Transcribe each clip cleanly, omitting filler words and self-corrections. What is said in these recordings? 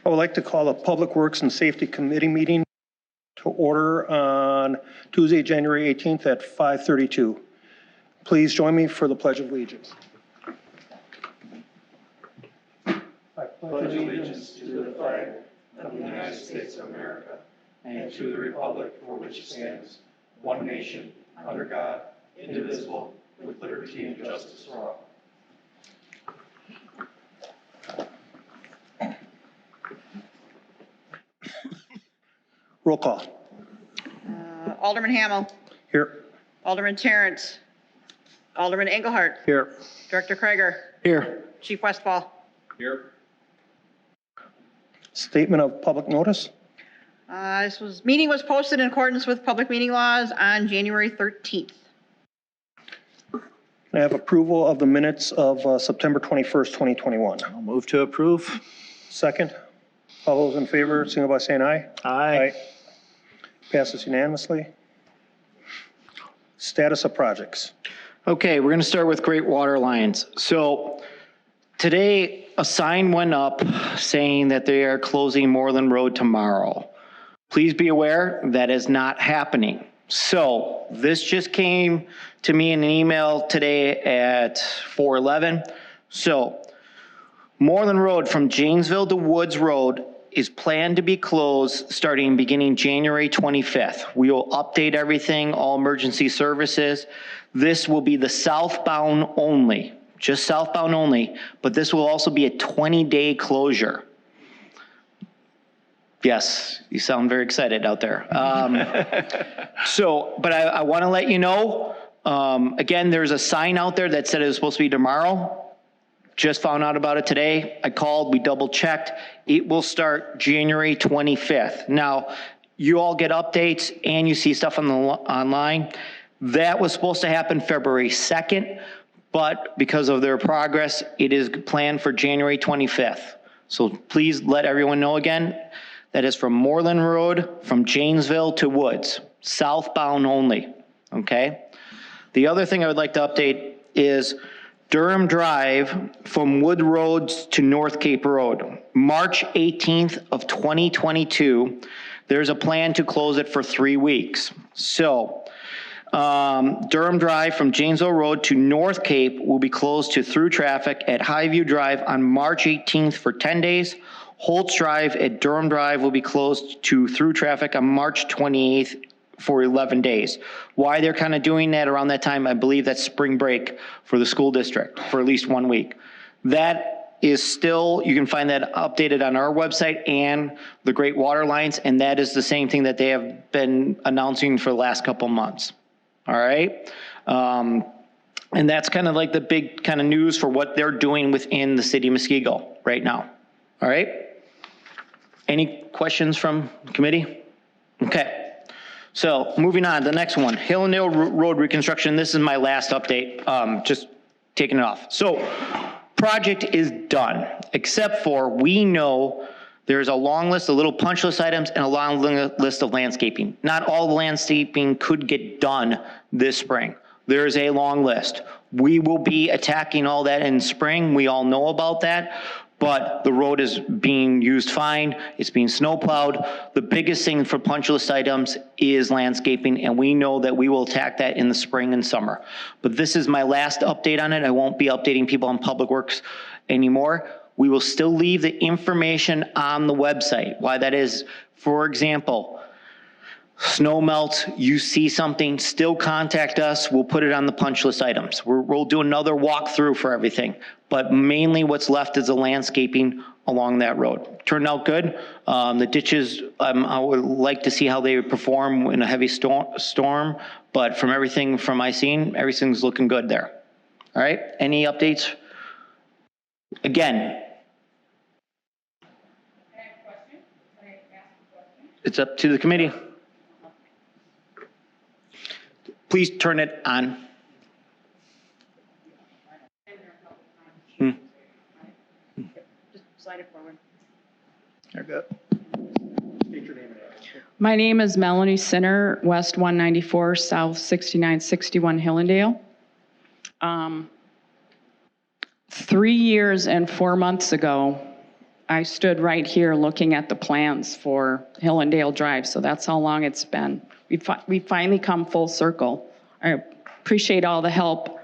I would like to call the Public Works and Safety Committee meeting to order on Tuesday, January 18th at 5:32. Please join me for the Pledge of Allegiance. I pledge allegiance to the flag of the United States of America and to the republic for which it stands, one nation, under God, indivisible, with liberty and justice for all. Roll call. Alderman Hamel. Here. Alderman Terrence. Alderman Engelhardt. Here. Director Krager. Here. Chief Westfall. Here. Statement of public notice. Meeting was posted in accordance with public meeting laws on January 13th. I have approval of the minutes of September 21st, 2021. I'll move to approve. Second. All those in favor, signify by saying aye. Aye. Passes unanimously. Status of projects. Okay, we're going to start with Great Water Lines. So today, a sign went up saying that they are closing Moreland Road tomorrow. Please be aware that is not happening. So this just came to me in an email today at 4:11. So Moreland Road from Janesville to Woods Road is planned to be closed starting beginning January 25th. We will update everything, all emergency services. This will be the southbound only, just southbound only, but this will also be a 20-day closure. Yes, you sound very excited out there. But I want to let you know, again, there's a sign out there that said it was supposed to be tomorrow. Just found out about it today. I called, we double checked. It will start January 25th. Now, you all get updates and you see stuff on the online. That was supposed to happen February 2nd, but because of their progress, it is planned for January 25th. So please let everyone know again, that is from Moreland Road, from Janesville to Woods, southbound only, okay? The other thing I would like to update is Durham Drive from Wood Roads to North Cape Road. March 18th of 2022, there's a plan to close it for 3 weeks. So Durham Drive from Janesville Road to North Cape will be closed to through traffic at Highview Drive on March 18th for 10 days. Holtz Drive at Durham Drive will be closed to through traffic on March 28th for 11 days. Why they're kind of doing that around that time, I believe that's spring break for the school district for at least 1 week. That is still, you can find that updated on our website and the Great Water Lines, and that is the same thing that they have been announcing for the last couple months. All right. And that's kind of like the big kind of news for what they're doing within the city of Muskego right now. All right. Any questions from the committee? Okay. So moving on, the next one, Hillandale Road Reconstruction. This is my last update, just taking it off. So project is done, except for we know there's a long list of little punch list items and a long list of landscaping. Not all the landscaping could get done this spring. There's a long list. We will be attacking all that in spring. We all know about that. But the road is being used fine. It's being snow plowed. The biggest thing for punch list items is landscaping, and we know that we will attack that in the spring and summer. But this is my last update on it. I won't be updating people on Public Works anymore. We will still leave the information on the website. Why that is, for example, snow melts, you see something, still contact us. We'll put it on the punch list items. We'll do another walkthrough for everything. But mainly what's left is the landscaping along that road. Turned out good. The ditches, I would like to see how they perform in a heavy storm. But from everything from my scene, everything's looking good there. All right, any updates? Again. It's up to the committee. Please turn it on. Just slide it forward. You're good. State your name and address. My name is Melanie Sinner, West 194, South 6961 Hillandale. 3 years and 4 months ago, I stood right here looking at the plans for Hillandale Drive, so that's how long it's been. We finally come full circle. I appreciate all the help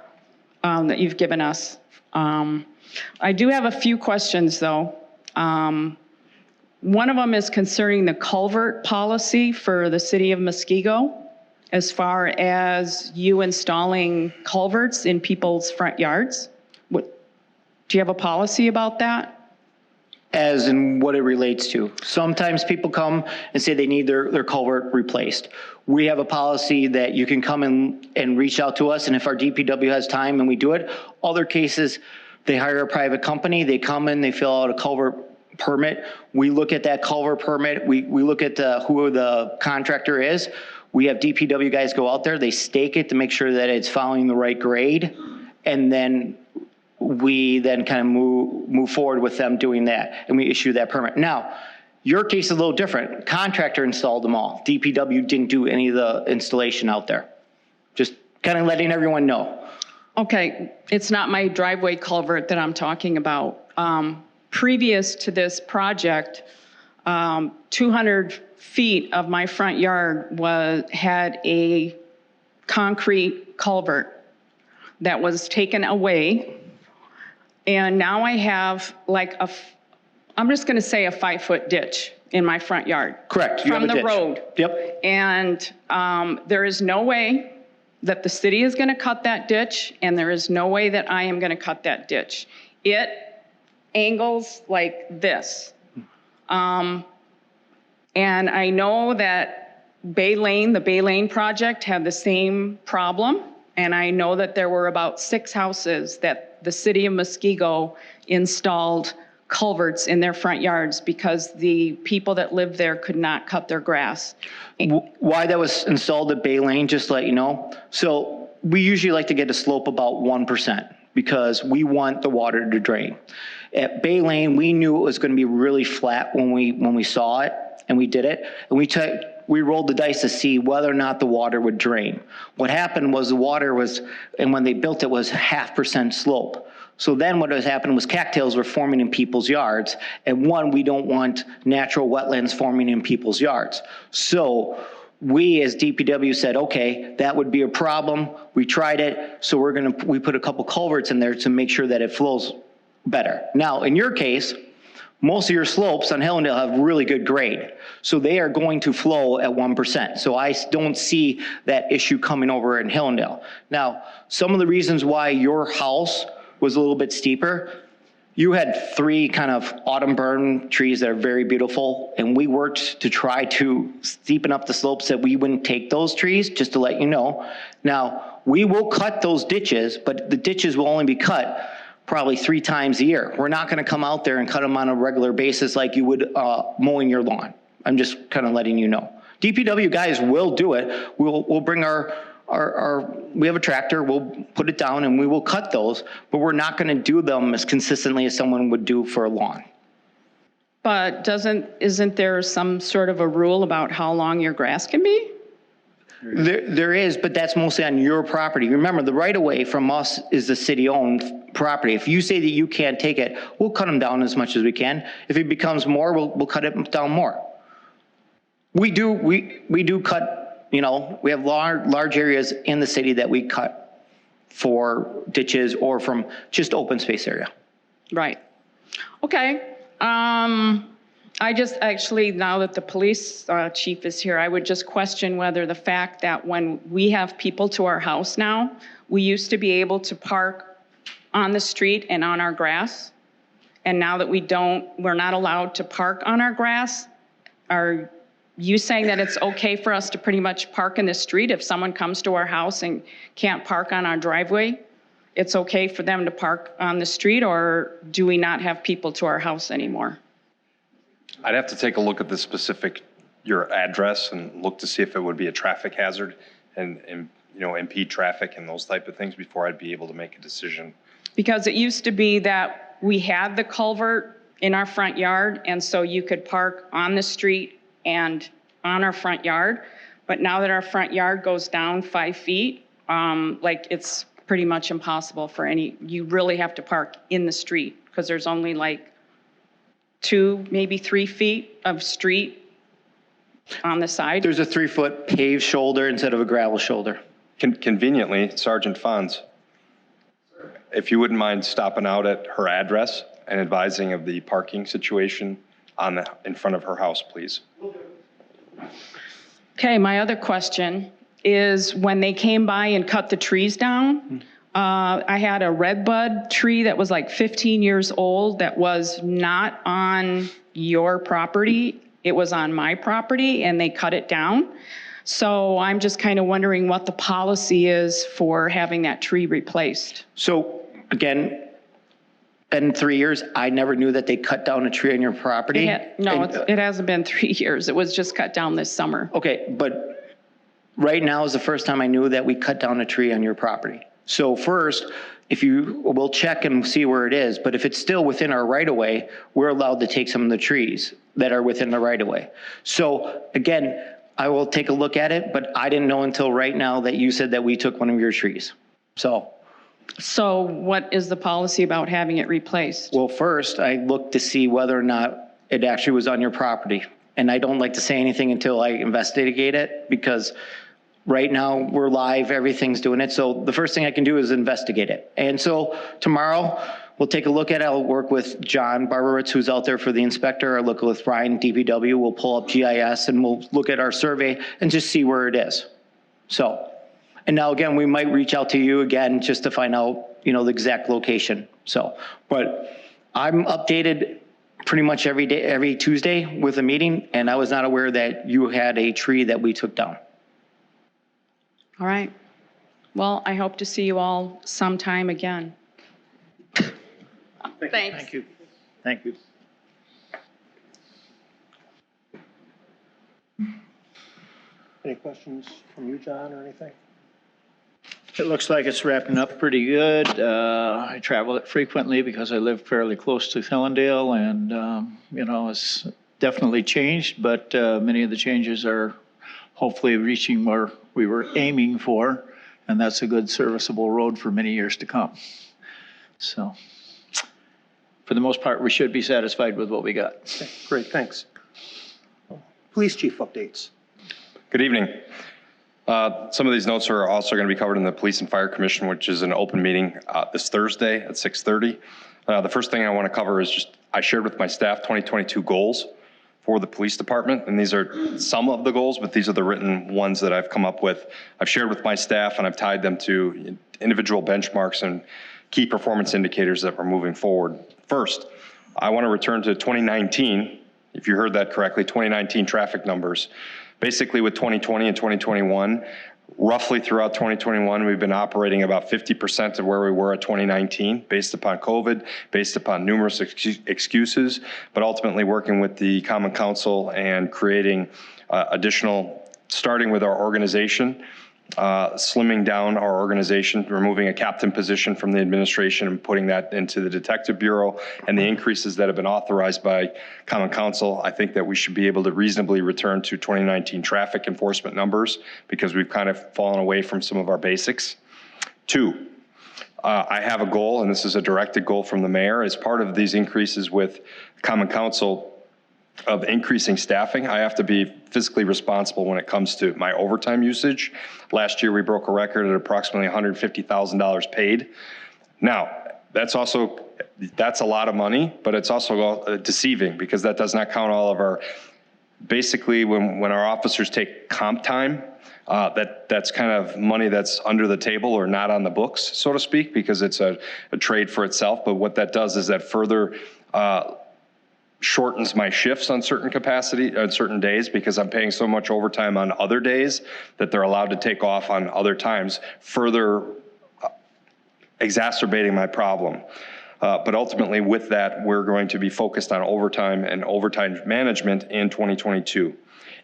that you've given us. I do have a few questions, though. One of them is concerning the culvert policy for the city of Muskego, as far as you installing culverts in people's front yards. Do you have a policy about that? As in what it relates to. Sometimes people come and say they need their culvert replaced. We have a policy that you can come and reach out to us, and if our DPW has time and we do it. Other cases, they hire a private company, they come in, they fill out a culvert permit. We look at that culvert permit, we look at who the contractor is. We have DPW guys go out there, they stake it to make sure that it's following the right grade, and then we then kind of move forward with them doing that, and we issue that permit. Now, your case is a little different. Contractor installed them all. DPW didn't do any of the installation out there. Just kind of letting everyone know. Okay, it's not my driveway culvert that I'm talking about. Previous to this project, 200 feet of my front yard had a concrete culvert that was taken away. And now I have like I'm just gonna say a 5-foot ditch in my front yard. Correct. You have a From the ditch. road. Yep. And there is no way that the city is gonna cut that ditch, and there is no way that I am gonna cut that ditch. It angles like this. And I know that the Bay Lane project had the same problem. And I know that there were about 6 houses that the city of Muskego installed culverts in their front yards because the people that lived there could not cut their grass. Why that was installed at Bay Lane, just to let you know. So we usually like to get a slope about 1% because we want the water to drain. At Bay Lane, we knew it was going to be really flat when we saw it and we did it. And we rolled the dice to see whether or not the water would drain. What happened was the water was, and when they built it, was 0.5% slope. So then what was happening was cattails were forming in people's yards. And we don't want natural wetlands forming in people's yards. So we as DPW said, okay, that would be a problem. We tried it. So we put a couple culverts in there to make sure that it flows better. Now, in your case, most of your slopes on Hillandale have really good grade. So they are going to flow at 1%. So I don't see that issue coming over in Hillandale. Now, some of the reasons why your house was a little bit steeper, you had 3 kind of autumn burn trees that are very beautiful. And we worked to try to steepen up the slopes that we wouldn't take those trees, just to let you know. Now, we will cut those ditches, but the ditches will only be cut probably 3 times a year. We're not going to come out there and cut them on a regular basis like you would mowing your lawn. I'm just kind of letting you know. DPW guys will do it. We'll bring we have a tractor, we'll put it down and we will cut those, but we're not going to do them as consistently as someone would do for a lawn. But isn't there some sort of a rule about how long your grass can be? There is, but that's mostly on your property. Remember, the right-of-way from us is the city-owned property. If you say that you can't take it, we'll cut them down as much as we can. If it becomes more, we'll cut it down more. We do cut, we have large areas in the city that we cut for ditches or from just open space area. Right. Okay. I just actually, now that the police chief is here, I would just question whether the fact that when we have people to our house now, we used to be able to park on the street and on our grass. And now that we're not allowed to park on our grass. Are you saying that it's okay for us to pretty much park in the street if someone comes to our house and can't park on our driveway? It's okay for them to park on the street, or do we not have people to our house anymore? I'd have to take a look at your address and look to see if it would be a traffic hazard and impede traffic and those type of things before I'd be able to make a decision. Because it used to be that we had the culvert in our front yard, and so you could park on the street and on our front yard. But now that our front yard goes down 5 feet, it's pretty much impossible you really have to park in the street because there's only 2, maybe 3 feet of street on the side? There's a 3-foot paved shoulder instead of a gravel shoulder. Conveniently, Sergeant Fonz, if you wouldn't mind stopping out at her address and advising of the parking situation in front of her house, please. Okay, my other question is when they came by and cut the trees down, I had a redbud tree that was like 15 years old that was not on your property. It was on my property and they cut it down. So I'm just kind of wondering what the policy is for having that tree replaced. So again, in 3 years, I never knew that they cut down a tree on your property. It hasn't been 3 years. It was just cut down this summer. Okay, but right now is the first time I knew that we cut down a tree on your property. So first, we'll check and see where it is, but if it's still within our right of way, we're allowed to take some of the trees that are within the right of way. So again, I will take a look at it, but I didn't know until right now that you said that we took one of your trees. So what is the policy about having it replaced? Well, first, I looked to see whether or not it actually was on your property. And I don't like to say anything until I investigate it, because right now we're live, everything's doing it. So the first thing I can do is investigate it. And so tomorrow, we'll take a look at it. I'll work with John Barberitz, who's out there for the inspector. I'll look with Ryan, DPW. We'll pull up GIS and we'll look at our survey and just see where it is. And now again, we might reach out to you again just to find out, the exact location. But I'm updated pretty much every day, every Tuesday with a meeting, and I was not aware that you had a tree that we took down. All right. Well, I hope to see you all sometime again. Thanks. Thank you. Thank you. Any questions from you, John, or anything? It looks like it's wrapping up pretty good. I travel it frequently because I live fairly close to Hillandale, and, it's definitely changed, but many of the changes are hopefully reaching where we were aiming for, and that's a good serviceable road for many years to come. So for the most part, we should be satisfied with what we got. Okay, great, thanks. Police chief updates. Good evening. Some of these notes are also going to be covered in the Police and Fire Commission, which is an open meeting this Thursday at 6:30. The first thing I want to cover is I shared with my staff 2022 goals for the police department, and these are some of the goals, but these are the written ones that I've come up with. I've shared with my staff, and I've tied them to individual benchmarks and key performance indicators that we're moving forward. First, I want to return to 2019, if you heard that correctly, 2019 traffic numbers. Basically with 2020 and 2021, roughly throughout 2021, we've been operating about 50% of where we were at 2019, based upon COVID, based upon numerous excuses, but ultimately working with the Common Council and creating starting with our organization, slimming down our organization, removing a captain position from the administration and putting that into the Detective Bureau, and the increases that have been authorized by Common Council. I think that we should be able to reasonably return to 2019 traffic enforcement numbers, because we've kind of fallen away from some of our basics. Two, I have a goal, and this is a directed goal from the mayor, as part of these increases with Common Council of increasing staffing. I have to be fiscally responsible when it comes to my overtime usage. Last year, we broke a record at approximately $150,000 paid. Now, that's a lot of money, but it's also deceiving, because that does not count all of our, basically when our officers take comp time, that's kind of money that's under the table or not on the books, so to speak, because it's a trade for itself. But what that does is that further shortens my shifts on certain days, because I'm paying so much overtime on other days that they're allowed to take off on other times, further exacerbating my problem. But ultimately with that, we're going to be focused on overtime and overtime management in 2022.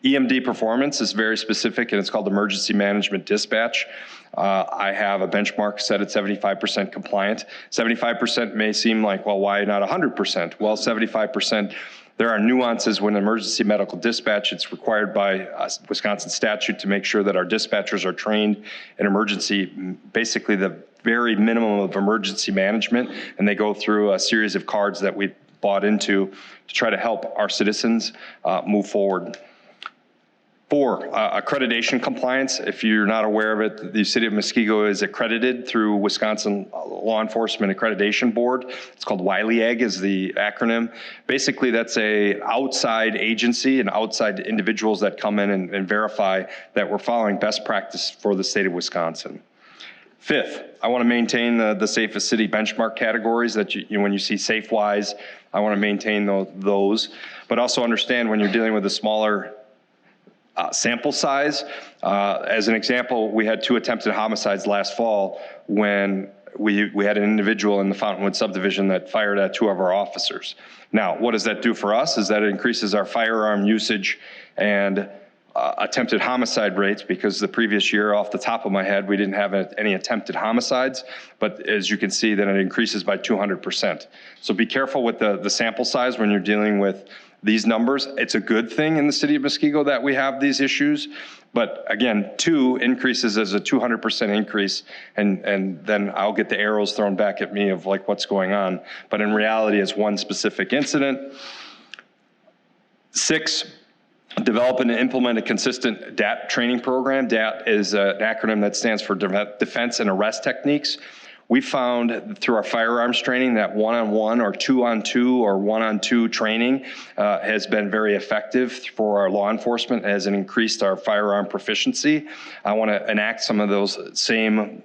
EMD performance is very specific, and it's called Emergency Management Dispatch. I have a benchmark set at 75% compliant. 75% may seem like, well, why not 100%? Well, 75%, there are nuances when emergency medical dispatch. It's required by Wisconsin statute to make sure that our dispatchers are trained in emergency, basically the very minimum of emergency management, and they go through a series of cards that we bought into to try to help our citizens move forward. 4, accreditation compliance. If you're not aware of it, the city of Muskego is accredited through Wisconsin Law Enforcement Accreditation Board. It's called WILEAG is the acronym. Basically, that's a outside agency and outside individuals that come in and verify that we're following best practice for the state of Wisconsin. 5th, I want to maintain the safest city benchmark categories that when you see SafeWise, I want to maintain those, but also understand when you're dealing with a smaller sample size. As an example, we had 2 attempted homicides last fall when we had an individual in the Fountainwood subdivision that fired at 2 of our officers. Now, what does that do for us is that it increases our firearm usage and attempted homicide rates, because the previous year, off the top of my head, we didn't have any attempted homicides, but as you can see, then it increases by 200%. So be careful with the sample size when you're dealing with these numbers. It's a good thing in the city of Muskego that we have these issues, but again, 2 increases as a 200% increase, and then I'll get the arrows thrown back at me of like what's going on, but in reality, it's 1 specific incident. 6, develop and implement a consistent DAT training program. DAT is an acronym that stands for Defense and Arrest Techniques. We found through our firearms training that 1-on-1 or 2-on-2 or 1-on-2 training has been very effective for our law enforcement as it increased our firearm proficiency. I want to enact some of those same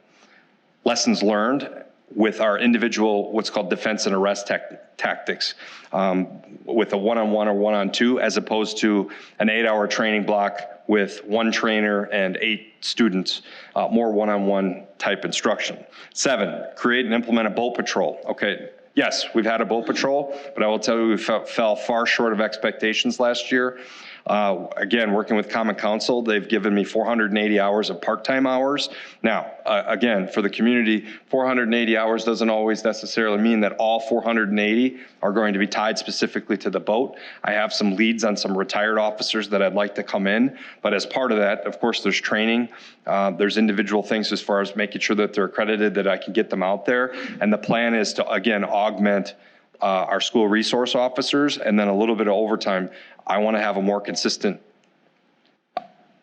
lessons learned with our individual, what's called defense and arrest tactics, with a 1-on-1 or 1-on-2, as opposed to an 8-hour training block with 1 trainer and 8 students, more 1-on-1 type instruction. 7, create and implement a boat patrol. Okay, yes, we've had a boat patrol, but I will tell you we fell far short of expectations last year. Again, working with Common Council, they've given me 480 hours of part-time hours. Now, again, for the community, 480 hours doesn't always necessarily mean that all 480 are going to be tied specifically to the boat. I have some leads on some retired officers that I'd like to come in, but as part of that, of course, there's training. There's individual things as far as making sure that they're accredited, that I can get them out there. And the plan is to, again, augment our school resource officers, and then a little bit of overtime. I want to have a more consistent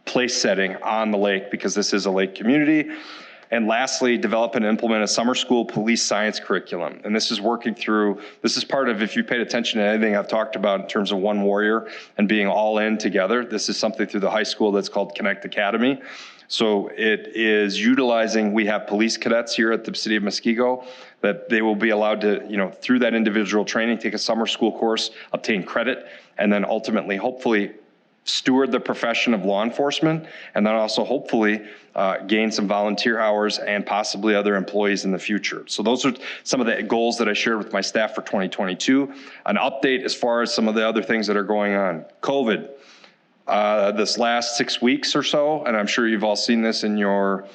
place setting on the lake because this is a lake community. And lastly, develop and implement a summer school police science curriculum. And this is working through, this is part of, if you paid attention to anything I've talked about in terms of one warrior and being all in together, this is something through the high school that's called Connect Academy. So it is utilizing, we have police cadets here at the city of Muskego that they will be allowed to, through that individual training, take a summer school course, obtain credit, and then ultimately, hopefully, steward the profession of law enforcement, and then also hopefully gain some volunteer hours and possibly other employees in the future. So those are some of the goals that I shared with my staff for 2022. An update as far as some of the other things that are going on. COVID. This last 6 weeks or so, and I'm sure you've all seen this in your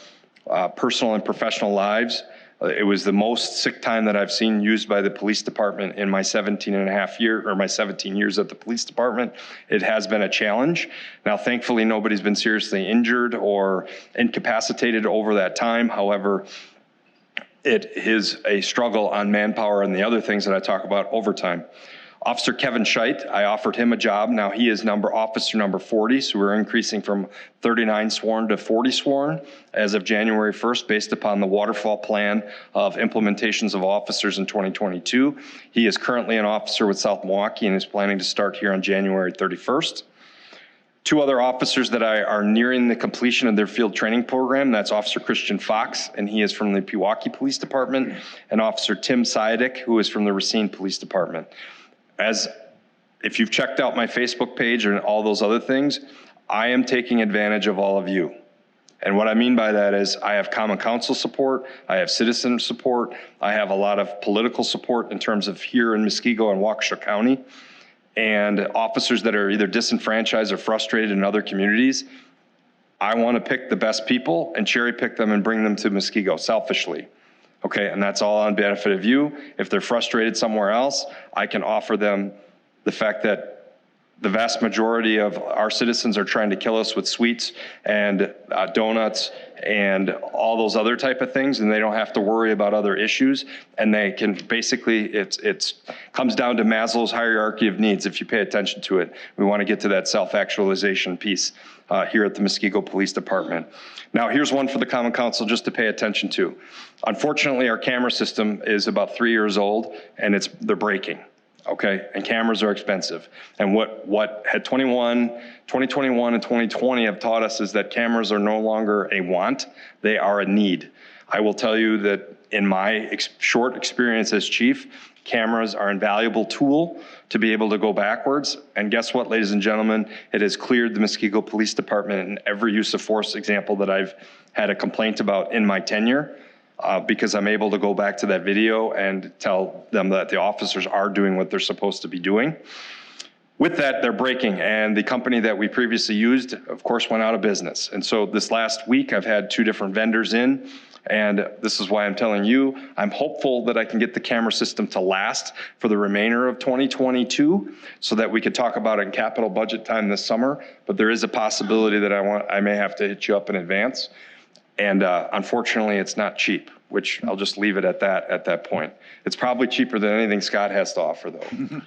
personal and professional lives, it was the most sick time that I've seen used by the police department in my 17 years at the police department. It has been a challenge. Now, thankfully, nobody's been seriously injured or incapacitated over that time. However, it is a struggle on manpower and the other things that I talk about overtime. Officer Kevin Scheit, I offered him a job. Now he is officer number 40, so we're increasing from 39 sworn to 40 sworn as of January 1st, based upon the waterfall plan of implementations of officers in 2022. He is currently an officer with South Milwaukee and is planning to start here on January 31st. 2 other officers that are nearing the completion of their field training program. That's Officer Christian Fox, and he is from the Pewaukee Police Department, and Officer Tim Siadek, who is from the Racine Police Department. If you've checked out my Facebook page and all those other things, I am taking advantage of all of you. And what I mean by that is I have Common Council support, I have citizen support, I have a lot of political support in terms of here in Muskego and Waukesha County, and officers that are either disenfranchised or frustrated in other communities. I want to pick the best people and cherry pick them and bring them to Muskego selfishly. Okay, and that's all on benefit of you. If they're frustrated somewhere else, I can offer them the fact that the vast majority of our citizens are trying to kill us with sweets and donuts and all those other type of things, and they don't have to worry about other issues. And they can basically, it's comes down to Maslow's hierarchy of needs if you pay attention to it. We want to get to that self-actualization piece here at the Muskego Police Department. Now, here's one for the Common Council just to pay attention to. Unfortunately, our camera system is about 3 years old, and they're breaking. Okay, and cameras are expensive. And what had 2021 and 2020 have taught us is that cameras are no longer a want, they are a need. I will tell you that in my short experience as chief, cameras are an invaluable tool to be able to go backwards. And guess what, ladies and gentlemen, it has cleared the Muskego Police Department in every use of force example that I've had a complaint about in my tenure. Because I'm able to go back to that video and tell them that the officers are doing what they're supposed to be doing. With that, they're breaking, and the company that we previously used, of course, went out of business. And so this last week, I've had 2 different vendors in, and this is why I'm telling you, I'm hopeful that I can get the camera system to last for the remainder of 2022 so that we could talk about it in capital budget time this summer, but there is a possibility that I may have to hit you up in advance. And unfortunately, it's not cheap, which I'll just leave it at that point. It's probably cheaper than anything Scott has to offer, though.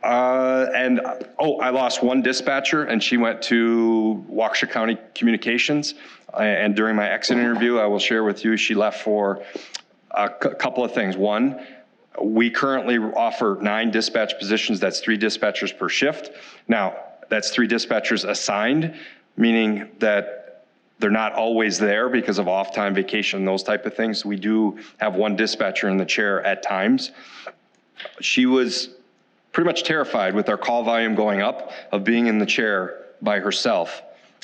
I lost one dispatcher, and she went to Waukesha County Communications. And during my exit interview, I will share with you, she left for a couple of things. One, we currently offer 9 dispatch positions. That's 3 dispatchers per shift. Now, that's 3 dispatchers assigned, meaning that they're not always there because of off time, vacation, those type of things. We do have 1 dispatcher in the chair at times. She was pretty much terrified with our call volume going up of being in the chair by herself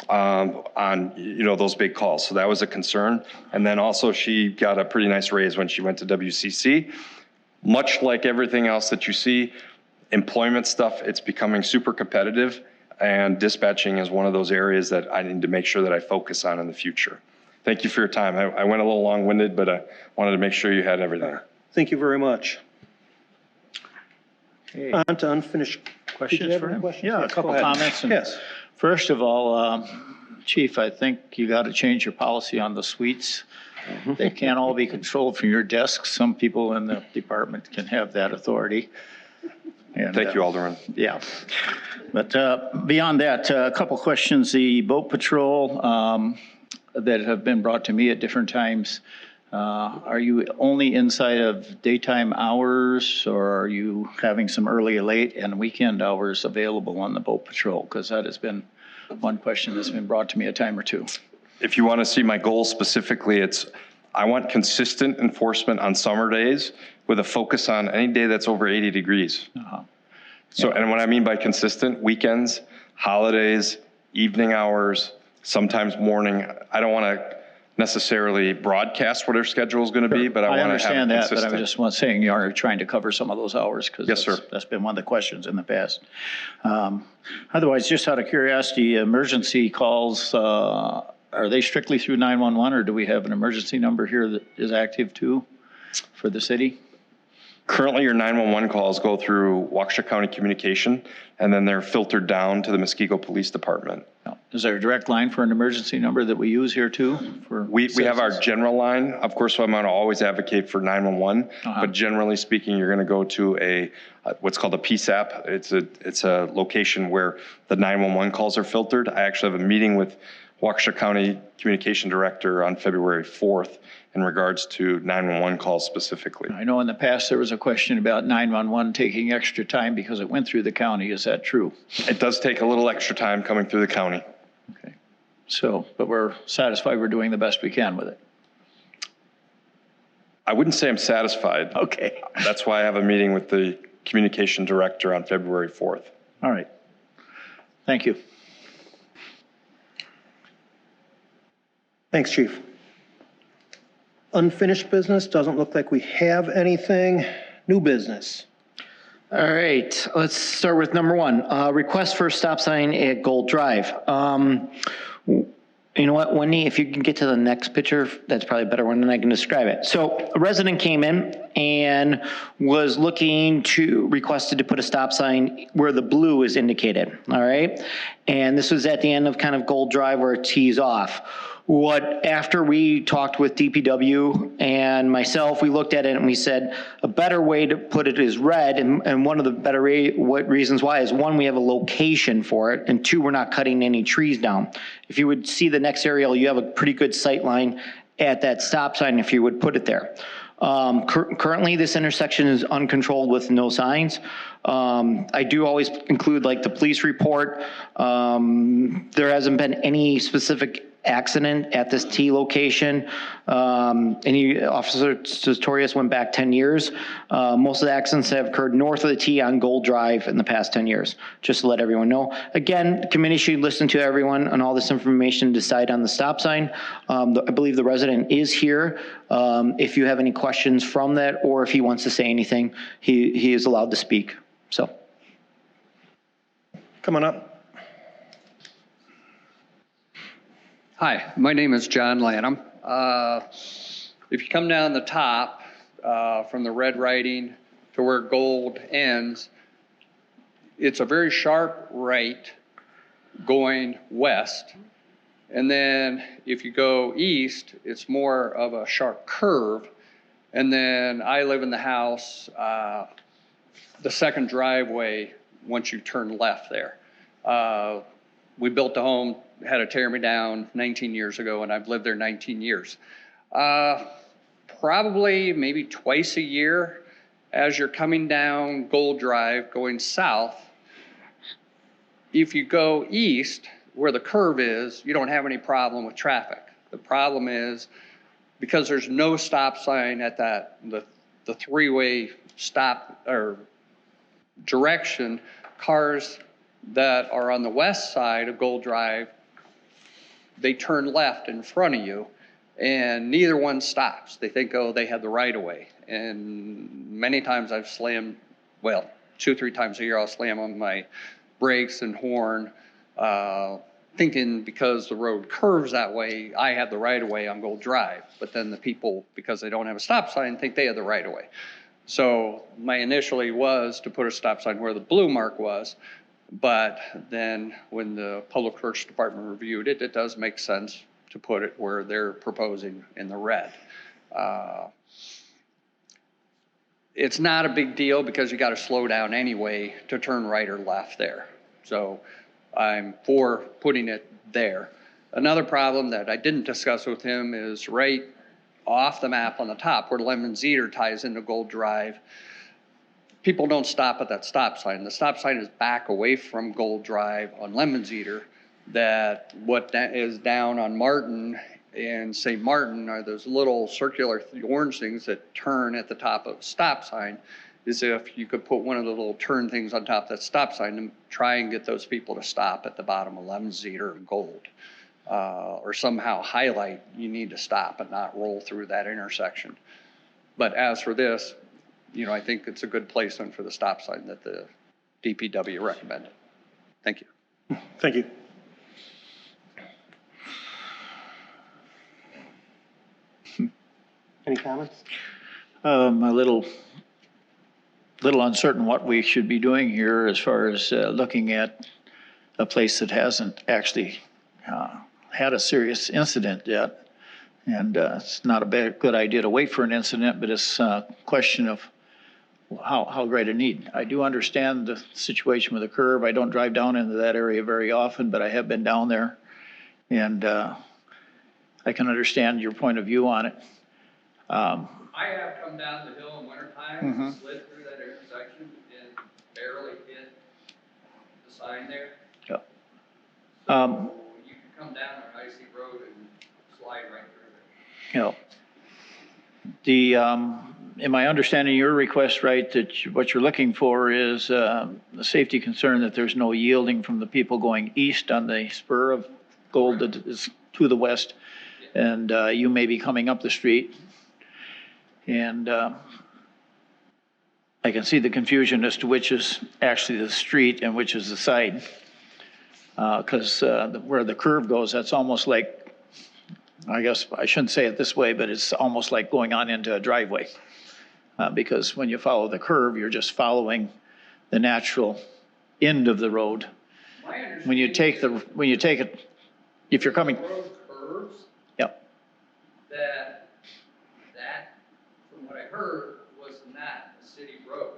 on those big calls. So that was a concern. And then also she got a pretty nice raise when she went to WCC. Much like everything else that you see, employment stuff, it's becoming super competitive. And dispatching is one of those areas that I need to make sure that I focus on in the future. Thank you for your time. I went a little long-winded, but I wanted to make sure you had everything. Thank you very much. Okay. On to unfinished. Did you Questions have for any him? questions? Yeah, a Yes, couple go ahead. comments. And Yes. First of all, Chief, I think you got to change your policy on the suites. They can't all be controlled from your desk. Some people in the department can have that authority. And, Thank you, Alderman. Yeah. But beyond that, a couple questions. The boat patrol that have been brought to me at different times, are you only inside of daytime hours, or are you having some early, late, and weekend hours available on the boat patrol? Because that has been one question that's been brought to me a time or two. If you want to see my goal specifically, I want consistent enforcement on summer days with a focus on any day that's over 80 degrees. So, and what I mean by consistent, weekends, holidays, evening hours, sometimes morning. I don't want to necessarily broadcast what our schedule is going to be, but I want to have it understand that, but consistent. I'm just saying you are trying to cover some of those hours, because Yes, sir. that's been one of the questions in the past. Otherwise, just out of curiosity, emergency calls, are they strictly through 911, or do we have an emergency number here that is active too for the city? Currently, your 911 calls go through Waukesha County Communication, and then they're filtered down to the Muskego Police Department. No. Is there a direct line for an emergency number that we use here too? For We have our citizens? general line. Of course, I'm going to always advocate for 911, but generally speaking, you're going to go to what's called a PSAP. It's a location where the 911 calls are filtered. I actually have a meeting with Waukesha County Communication Director on February 4th in regards to 911 calls specifically. I know in the past there was a question about 911 taking extra time because it went through the county. Is that true? It does take a little extra time coming through the county. Okay. So, but we're satisfied we're doing the best we can with it. I wouldn't say I'm satisfied. Okay. That's why I have a meeting with the Communication Director on February 4th. All right. Thank you. Thanks, Chief. Unfinished business, doesn't look like we have anything. New business. All right, let's start with number 1. Request for a stop sign at Gold Drive. You know what, Wendy, if you can get to the next picture, that's probably a better one than I can describe it. So a resident came in and was requested to put a stop sign where the blue is indicated, all right? And this was at the end of kind of Gold Drive where it tees off. After we talked with DPW and myself, we looked at it and we said, a better way to put it is red. And one of the better reasons why is, one, we have a location for it, and two, we're not cutting any trees down. If you would see the next aerial, you have a pretty good sight line at that stop sign if you would put it there. Currently, this intersection is uncontrolled with no signs. I do always include like the police report. There hasn't been any specific accident at this T location. Officer Sartorius went back 10 years. Most of the accidents have occurred north of the T on Gold Drive in the past 10 years, just to let everyone know. Again, the committee should listen to everyone on all this information, decide on the stop sign. I believe the resident is here. If you have any questions from that, or if he wants to say anything, he is allowed to speak. So. Coming up. Hi, my name is John Lanham. If you come down the top from the red writing to where Gold ends, it's a very sharp right going west. And then if you go east, it's more of a sharp curve. And then I live in the house, the second driveway once you turn left there. We built the home, had to tear me down 19 years ago, and I've lived there 19 years. Probably maybe twice a year, as you're coming down Gold Drive going south, if you go east where the curve is, you don't have any problem with traffic. The problem is because there's no stop sign at the three-way stop or direction, cars that are on the west side of Gold Drive, they turn left in front of you, and neither one stops. They think, oh, they have the right of way. And many times I've slammed, well, 2-3 times a year, I'll slam on my brakes and horn, thinking because the road curves that way, I have the right of way on Gold Drive. But then the people, because they don't have a stop sign, think they have the right of way. So my initially was to put a stop sign where the blue mark was. But then when the Public Works Department reviewed it, it does make sense to put it where they're proposing in the red. It's not a big deal because you got to slow down anyway to turn right or left there. So I'm for putting it there. Another problem that I didn't discuss with him is right off the map on the top where Lemon Cedar ties into Gold Drive. People don't stop at that stop sign. The stop sign is back away from Gold Drive on Lemon Cedar. That is down on Martin and St. Martin are those little circular orange things that turn at the top of the stop sign. Is if you could put one of the little turn things on top of that stop sign and try and get those people to stop at the bottom of Lemon Cedar and Gold. Or somehow highlight you need to stop and not roll through that intersection. But as for this, I think it's a good placement for the stop sign that the DPW recommended. Thank you. Thank you. Any comments? A little uncertain what we should be doing here as far as looking at a place that hasn't actually had a serious incident yet. And it's not a good idea to wait for an incident, but it's a question of how great a need. I do understand the situation with the curve. I don't drive down into that area very often, but I have been down there. And I can understand your point of view on it. I have come down the hill in wintertime, slid through that intersection and barely hit the sign there. Yeah. So you can come down an icy road and slide right through there. Am I understanding your request right, that what you're looking for is the safety concern that there's no yielding from the people going east on the spur of Gold that is to the west, and you may be coming up the street, and I can see the confusion as to which is actually the street and which is the side, because where the curve goes, that's almost like I guess I shouldn't say it this way, but it's almost like going on into a driveway. Because when you follow the curve, you're just following the natural end of the road. When you take it, if you're coming, Road curves, yep, that, from what I heard, was not a city road.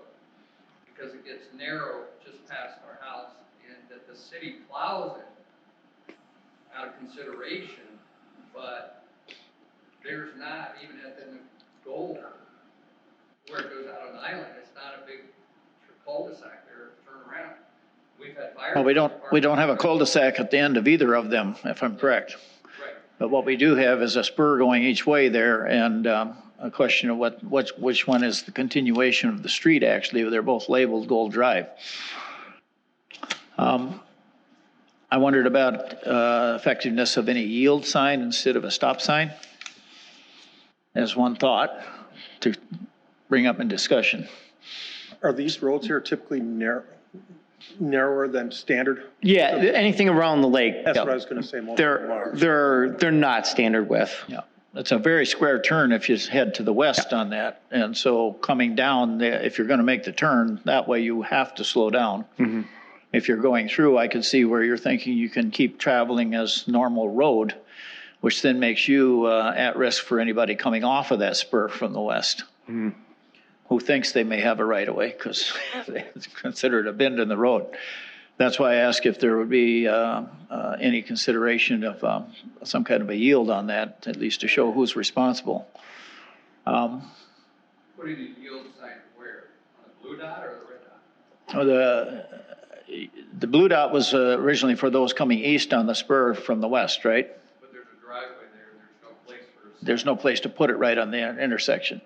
Because it gets narrow just past our house, and that the city plows it out of consideration, but there's not, even at the goal, where it goes out on the island, it's not a big cul-de-sac there to turn around. We've had fire. well, we don't have a cul-de-sac at the end of either of them, if I'm correct. Right. But what we do have is a spur going each way there, and a question of which one is the continuation of the street, actually. They're both labeled Gold Drive. I wondered about effectiveness of any yield sign instead of a stop sign, as one thought to bring up in discussion. Are these roads here typically narrower than standard? Yeah, anything around the lake. That's what I was going to say. Most of them are. They're not standard width. Yeah, it's a very square turn if you head to the west on that. And so coming down, if you're going to make the turn, that way you have to slow down. Mm-hmm. If you're going through, I could see where you're thinking you can keep traveling as normal road, which then makes you at risk for anybody coming off of that spur from the west, who thinks they may have a right of way because it's considered a bend in the road. That's why I asked if there would be any consideration of some kind of a yield on that, at least to show who's responsible. Putting a yield sign where? On the blue dot or the red dot? The blue dot was originally for those coming east on the spur from the west, right? But there's a driveway there, and there's no place for a sign. There's no place to put it right on the intersection.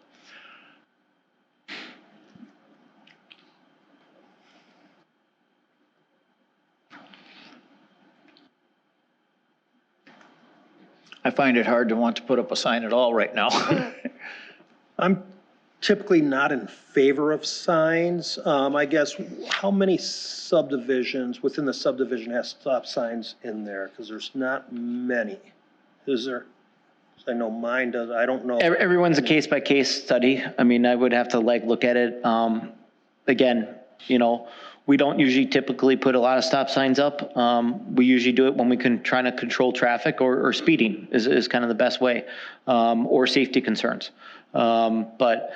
I find it hard to want to put up a sign at all right now. I'm typically not in favor of signs. I guess, how many subdivisions within the subdivision has stop signs in there? Because there's not many. Is there? I know mine does. I don't know. Everyone's a case by case study. I mean, I would have to look at it. Again, we don't usually typically put a lot of stop signs up. We usually do it when we can try to control traffic or speeding is kind of the best way, or safety concerns. But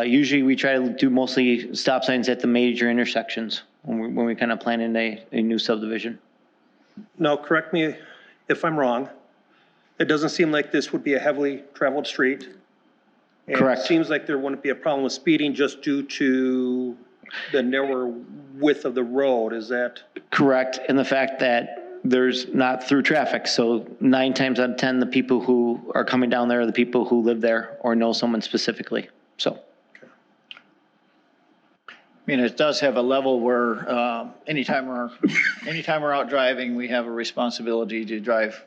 usually we try to do mostly stop signs at the major intersections when we kind of plan in a new subdivision. Now, correct me if I'm wrong. It doesn't seem like this would be a heavily traveled street. And Correct. It seems like there wouldn't be a problem with speeding just due to the narrower width of the road. Is that? Correct. And the fact that there's not through traffic. So 9 times out of 10, the people who are coming down there are the people who live there or know someone specifically. So. I mean, it does have a level where anytime we're out driving, we have a responsibility to drive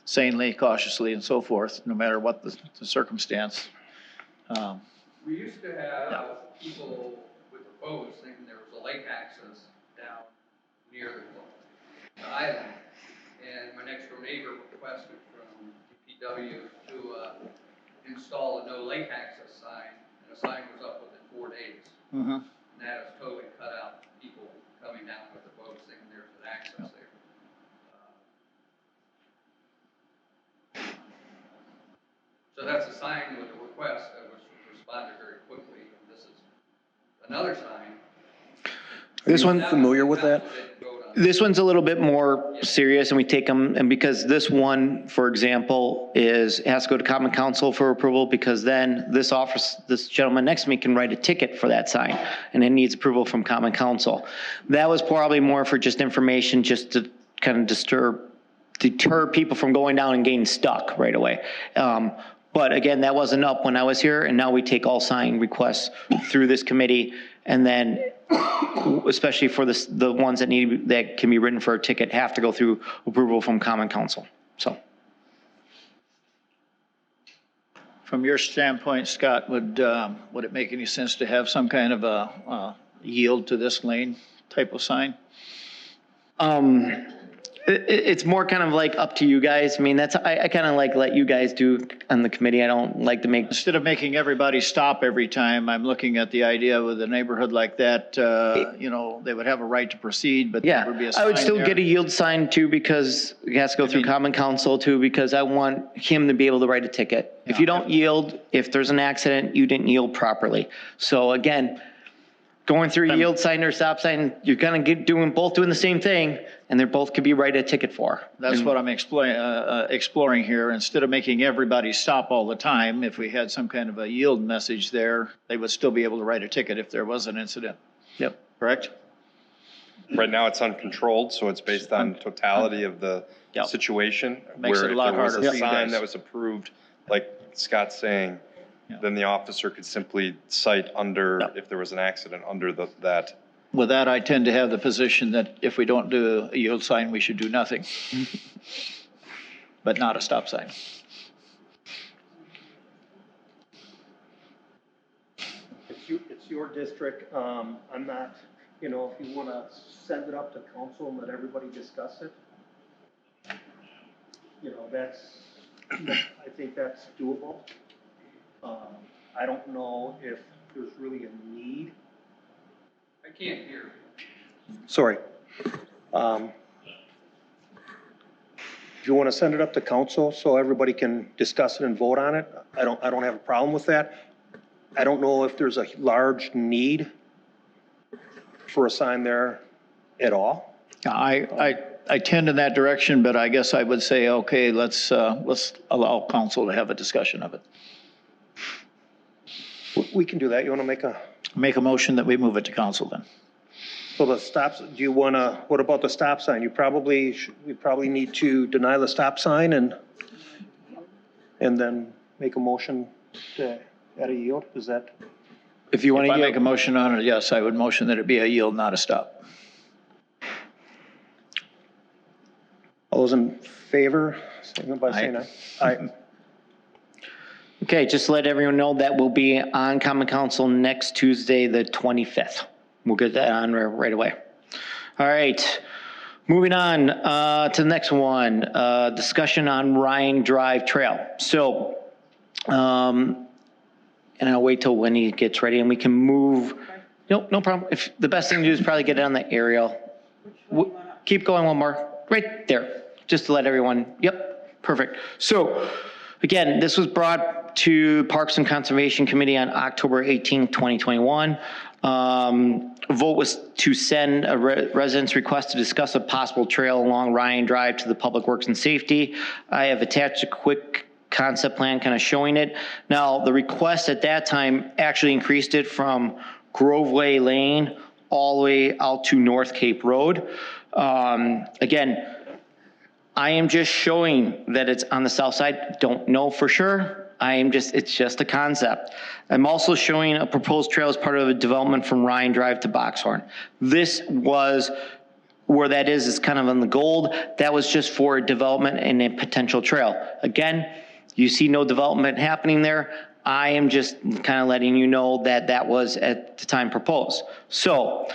sanely, cautiously, and so forth, no matter what the circumstance. We used to have people with the boats thinking there was a lake access down near the island. And my next door neighbor requested from DPW to install a no lake access sign, and a sign was up within 4 days. Mm-hmm. And that has totally cut out people coming down with the boats thinking there's an access there. So that's a sign with a request that was responded very quickly. And this is another sign. This one familiar with that? This one's a little bit more serious, and we take them, and because this one, for example, has to go to Common Council for approval, because then this gentleman next to me can write a ticket for that sign, and it needs approval from Common Council. That was probably more for just information, just to kind of deter people from going down and getting stuck right away. But again, that wasn't up when I was here, and now we take all sign requests through this committee, and then especially for the ones that can be written for a ticket, have to go through approval from Common Council. So, From your standpoint, Scott, would it make any sense to have some kind of a yield to this lane type of sign? It's more kind of like up to you guys. I mean, I kind of like let you guys do on the committee. I don't like to make, Instead of making everybody stop every time, I'm looking at the idea with a neighborhood like that, they would have a right to proceed, but there would be yeah, a sign I would still there. get a yield sign too, because it has to go through common council too, because I want him to be able to write a ticket. If you don't yield, if there's an accident, you didn't yield properly. So again, going through a yield sign or stop sign, you're kind of both doing the same thing, and they're both could be write a ticket for. That's what I'm exploring here. Instead of making everybody stop all the time, if we had some kind of a yield message there, they would still be able to write a ticket if there was an incident. Yep. Correct? Right now, it's uncontrolled, so it's based on totality of the Yep. situation. Makes it a lot Where if harder there for was you a sign guys. that was approved, like Scott's saying, then the officer could simply cite under, Yep. if there was an accident, under that. With that, I tend to have the position that if we don't do a yield sign, we should do nothing. But not a stop sign. It's your district. I'm not, if you want to send it up to council and let everybody discuss it, I think that's doable. I don't know if there's really a need. I can't hear. Sorry. Do you want to send it up to council so everybody can discuss it and vote on it? I don't have a problem with that. I don't know if there's a large need for a sign there at all. I tend in that direction, but I guess I would say, okay, let's allow council to have a discussion of it. We can do that. You want to make a, Make a motion that we move it to council then. so the stops, do you want to, what about the stop sign? We probably need to deny the stop sign and then make a motion to add a yield. Is that? If you want If I to make a yield, motion on it, yes, I would motion that it be a yield, not a stop. All those in favor, signify by saying aye. Aye. okay, just to let everyone know that will be on common council next Tuesday, the 25th. We'll get that on right away. All right, moving on to the next one, discussion on Ryan Drive Trail. So, and I'll wait till when he gets ready and we can move. Nope, no problem. If the best thing to do is probably get it on the aerial. Keep going one more, right there, just to let everyone, yep, perfect. So again, this was brought to Parks and Conservation Committee on October 18th, 2021. A vote was to send a resident's request to discuss a possible trail along Ryan Drive to the Public Works and Safety. I have attached a quick concept plan kind of showing it. Now, the request at that time actually increased it from Groveway Lane all the way out to North Cape Road. Again, I am just showing that it's on the south side. Don't know for sure. It's just a concept. I'm also showing a proposed trail as part of a development from Ryan Drive to Boxhorn. This was where that is kind of on the gold. That was just for development and a potential trail. Again, you see no development happening there. I am just kind of letting you know that that was at the time proposed. So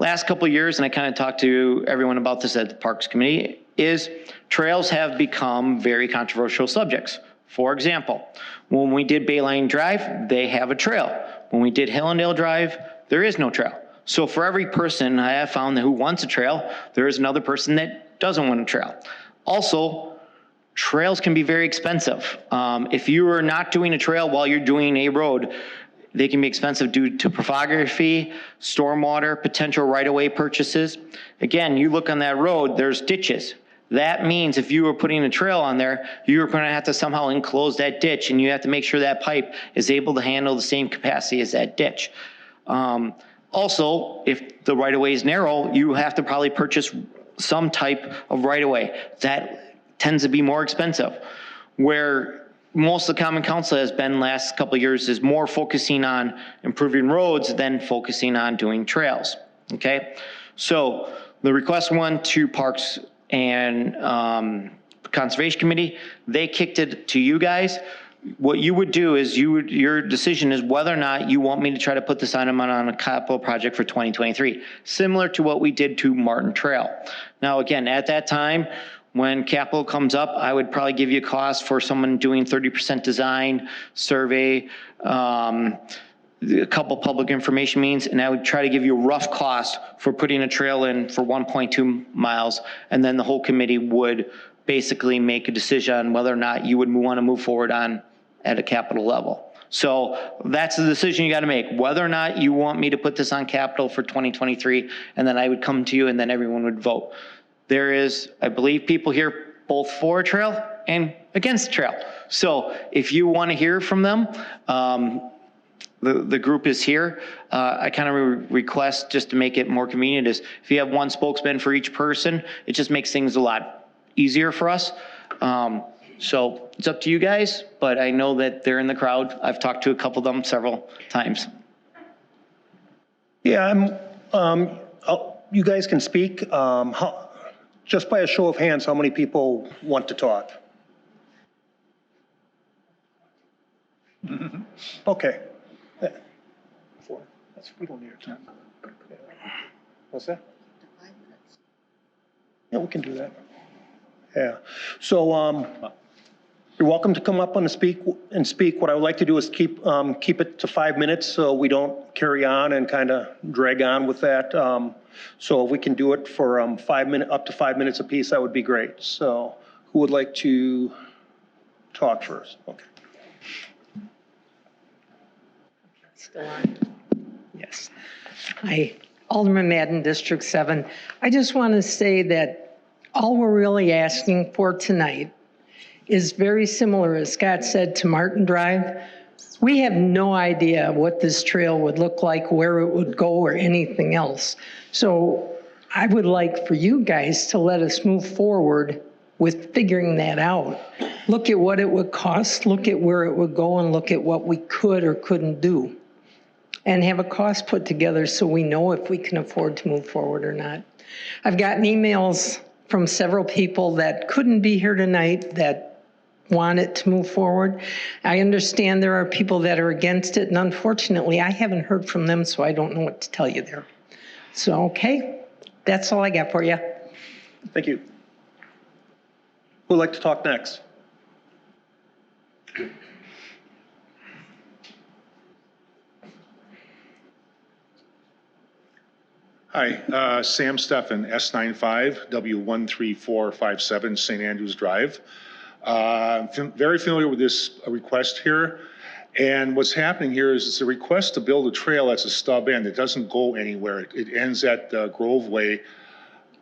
last couple of years, and I kind of talked to everyone about this at the Parks Committee, is trails have become very controversial subjects. For example, when we did Bayline Drive, they have a trail. When we did Hillandale Drive, there is no trail. So for every person I have found who wants a trail, there is another person that doesn't want a trail. Also, trails can be very expensive. If you are not doing a trail while you're doing a road, they can be expensive due to topography, stormwater, potential right-of-way purchases. Again, you look on that road, there's ditches. That means if you were putting a trail on there, you're going to have to somehow enclose that ditch, and you have to make sure that pipe is able to handle the same capacity as that ditch. Also, if the right-of-way is narrow, you have to probably purchase some type of right-of-way. That tends to be more expensive. Where most of the Common Council has been last couple of years is more focusing on improving roads than focusing on doing trails, okay? So the request went to Parks and Conservation Committee. They kicked it to you guys. what you would do is your decision is whether or not you want me to try to put this item on a capital project for 2023, similar to what we did to Martin Trail. Now, again, at that time, when capital comes up, I would probably give you a cost for someone doing 30% design, survey, a couple public information meetings, and I would try to give you a rough cost for putting a trail in for 1.2 miles, and then the whole committee would basically make a decision on whether or not you would want to move forward on at a capital level. So that's the decision you got to make, whether or not you want me to put this on capital for 2023, and then I would come to you and then everyone would vote. There is, I believe, people here both for a trail and against a trail. So if you want to hear from them, the group is here. I kind of request, just to make it more convenient, is if you have one spokesman for each person, it just makes things a lot easier for us. So it's up to you guys, but I know that they're in the crowd. I've talked to a couple of them several times. Yeah, you guys can speak. Just by a show of hands, how many people want to talk? Okay. Yeah. Four. We don't need your time. What's that? Yeah, we can do that. Yeah. So you're welcome to come up and speak. What I would like to do is keep it to 5 minutes so we don't carry on and kind of drag on with that. So if we can do it for up to 5 minutes apiece, that would be great. So who would like to talk first? Okay. Still on? Yes. Hi, Alderman Madden, District 7. I just want to say that all we're really asking for tonight is very similar, as Scott said, to Martin Drive. We have no idea what this trail would look like, where it would go, or anything else. So I would like for you guys to let us move forward with figuring that out. Look at what it would cost, look at where it would go, and look at what we could or couldn't do. And have a cost put together so we know if we can afford to move forward or not. I've gotten emails from several people that couldn't be here tonight that want it to move forward. I understand there are people that are against it, and unfortunately, I haven't heard from them, so I don't know what to tell you there. So, okay, that's all I got for you. Thank you. Who would like to talk next? Hi, Sam Steffen, S95W13457, St. Andrews Drive. I'm very familiar with this request here. And what's happening here is it's a request to build a trail that's a stub end. It doesn't go anywhere. It ends at Grove Way.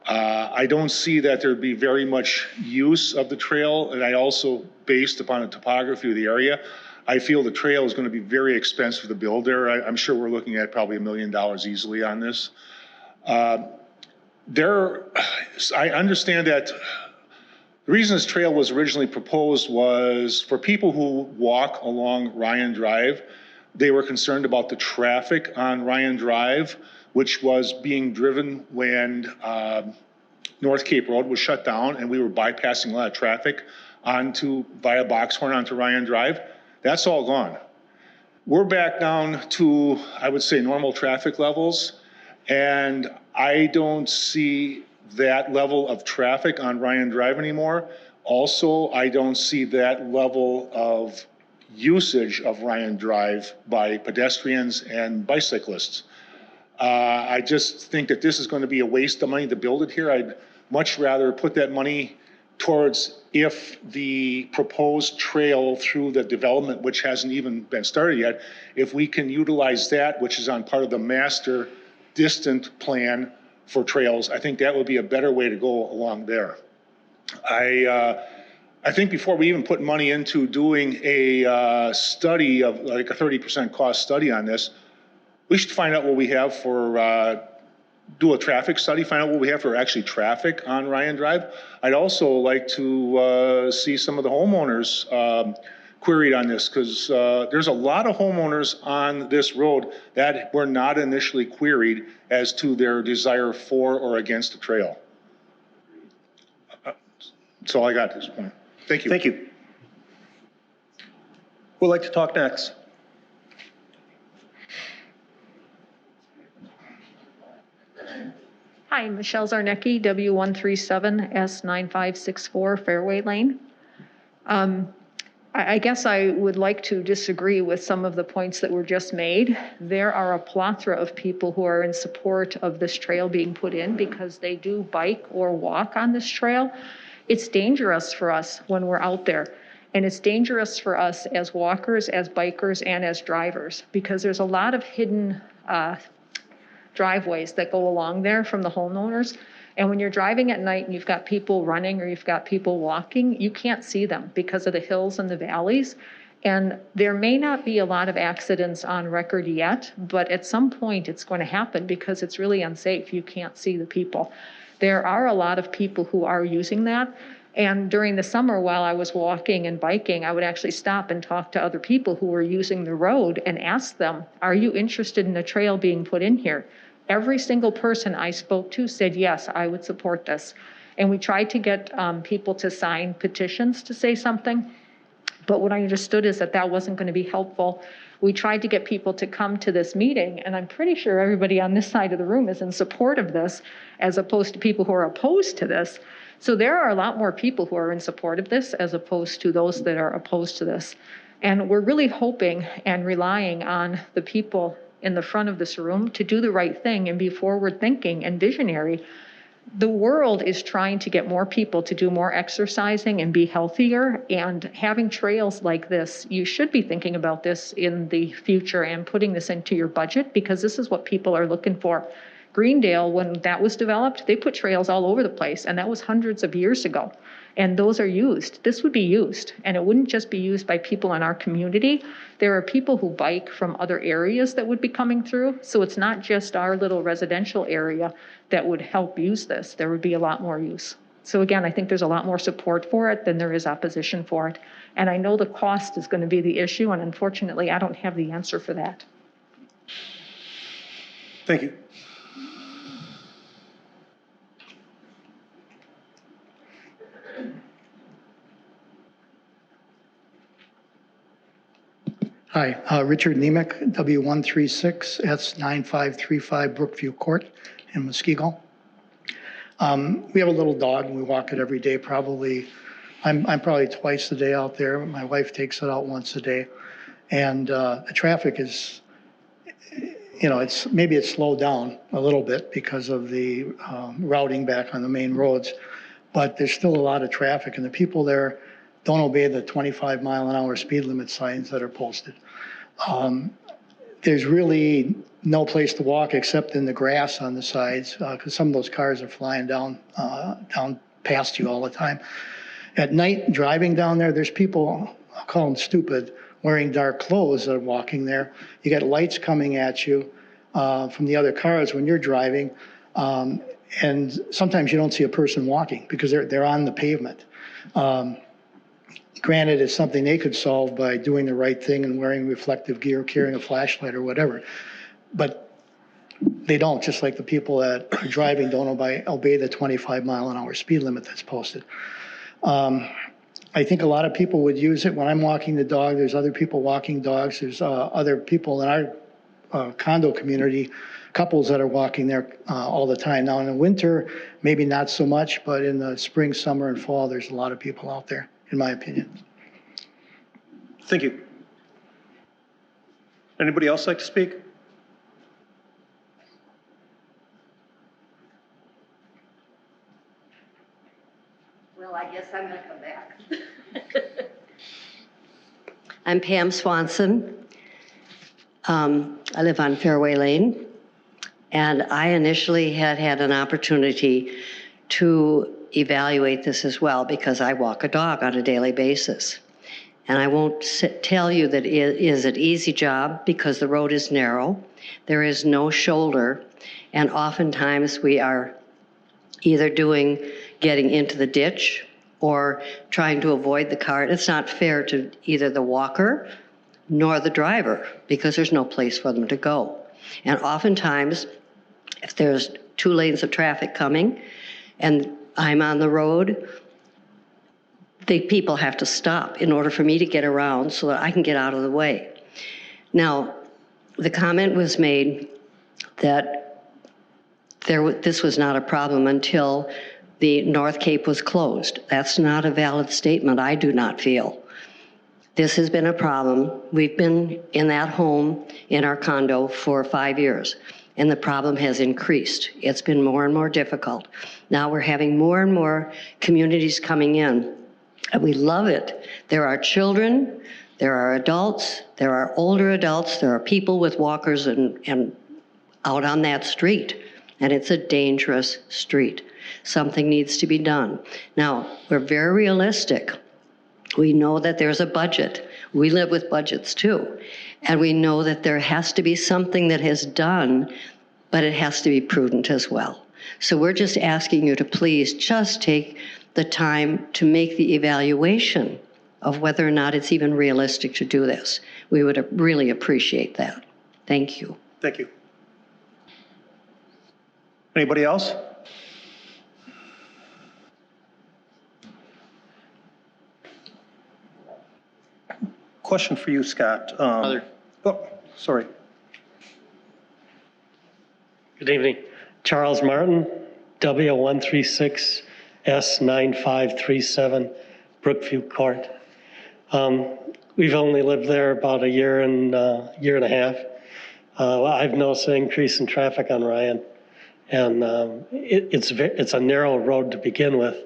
I don't see that there'd be very much use of the trail. And I also, based upon the topography of the area, I feel the trail is going to be very expensive to build there. I'm sure we're looking at probably $1 million easily on this. I understand that the reason this trail was originally proposed was for people who walk along Ryan Drive. They were concerned about the traffic on Ryan Drive, which was being driven when North Cape Road was shut down and we were bypassing a lot of traffic via Boxhorn onto Ryan Drive. That's all gone. We're back down to, I would say, normal traffic levels. And I don't see that level of traffic on Ryan Drive anymore. Also, I don't see that level of usage of Ryan Drive by pedestrians and bicyclists. I just think that this is going to be a waste of money to build it here. I'd much rather put that money towards if the proposed trail through the development, which hasn't even been started yet, if we can utilize that, which is on part of the master distant plan for trails, I think that would be a better way to go along there. I think before we even put money into doing a study of like a 30% cost study on this, we should find out what we have for, do a traffic study, find out what we have for actually traffic on Ryan Drive. I'd also like to see some of the homeowners queried on this, because there's a lot of homeowners on this road that were not initially queried as to their desire for or against the trail. That's all I got at this point. Thank you. Thank you. Who'd like to talk next? Hi, Michelle Zarnecki, W137S9564 Fairway Lane. I guess I would like to disagree with some of the points that were just made. There are a plethora of people who are in support of this trail being put in because they do bike or walk on this trail. It's dangerous for us when we're out there. And it's dangerous for us as walkers, as bikers, and as drivers because there's a lot of hidden driveways that go along there from the homeowners. And when you're driving at night and you've got people running or you've got people walking, you can't see them because of the hills and the valleys. And there may not be a lot of accidents on record yet, but at some point it's going to happen because it's really unsafe. You can't see the people. There are a lot of people who are using that. And during the summer, while I was walking and biking, I would actually stop and talk to other people who were using the road and ask them, are you interested in a trail being put in here? Every single person I spoke to said, yes, I would support this. And we tried to get people to sign petitions to say something. But what I understood is that that wasn't going to be helpful. We tried to get people to come to this meeting, and I'm pretty sure everybody on this side of the room is in support of this, as opposed to people who are opposed to this. So there are a lot more people who are in support of this as opposed to those that are opposed to this. And we're really hoping and relying on the people in the front of this room to do the right thing and be forward thinking and visionary. The world is trying to get more people to do more exercising and be healthier, and having trails like this, you should be thinking about this in the future and putting this into your budget because this is what people are looking for. Greendale, when that was developed, they put trails all over the place, and that was hundreds of years ago. And those are used. This would be used, and it wouldn't just be used by people in our community. There are people who bike from other areas that would be coming through. So it's not just our little residential area that would help use this. There would be a lot more use. So again, I think there's a lot more support for it than there is opposition for it. And I know the cost is going to be the issue, and unfortunately, I don't have the answer for that. Thank you. Hi, Richard Nemec, W136S9535 Brookview Court in Muskego. We have a little dog and we walk it every day. I'm probably twice a day out there. My wife takes it out once a day. And the traffic is, maybe it's slowed down a little bit because of the routing back on the main roads, but there's still a lot of traffic and the people there don't obey the 25-mile-an-hour speed limit signs that are posted. There's really no place to walk except in the grass on the sides because some of those cars are flying down past you all the time. At night, driving down there, there's people, I'll call them stupid, wearing dark clothes that are walking there. You got lights coming at you from the other cars when you're driving, and sometimes you don't see a person walking because they're on the pavement. Granted, it's something they could solve by doing the right thing and wearing reflective gear, carrying a flashlight or whatever. But they don't, just like the people that are driving don't obey the 25-mile-an-hour speed limit that's posted. I think a lot of people would use it. When I'm walking the dog, there's other people walking dogs. There's other people in our condo community, couples that are walking there all the time. Now in the winter, maybe not so much, but in the spring, summer, and fall, there's a lot of people out there, in my opinion. Thank you. Anybody else like to speak? Well, I guess I'm going to come back. I'm Pam Swanson. I live on Fairway Lane, and I initially had an opportunity to evaluate this as well because I walk a dog on a daily basis. And I won't tell you that it is an easy job because the road is narrow. There is no shoulder, and oftentimes we are either getting into the ditch or trying to avoid the car. It's not fair to either the walker nor the driver because there's no place for them to go. And oftentimes, if there's 2 lanes of traffic coming and I'm on the road, the people have to stop in order for me to get around so that I can get out of the way. Now, the comment was made that this was not a problem until the North Cape was closed. That's not a valid statement, I do not feel. This has been a problem. We've been in that home, in our condo, for 5 years, and the problem has increased. It's been more and more difficult. Now we're having more and more communities coming in, and we love it. There are children, there are adults, there are older adults, there are people with walkers and out on that street, and it's a dangerous street. Something needs to be done. Now, we're very realistic. We know that there's a budget. We live with budgets too. And we know that there has to be something that is done, but it has to be prudent as well. So we're just asking you to please just take the time to make the evaluation of whether or not it's even realistic to do this. We would really appreciate that. Thank you. Thank you. Anybody else? Question for you, Scott. Oh, sorry. Good evening. Charles Martin, W136S9537, Brookview Court. We've only lived there about a year and a half. I've noticed an increase in traffic on Ryan, and it's a narrow road to begin with.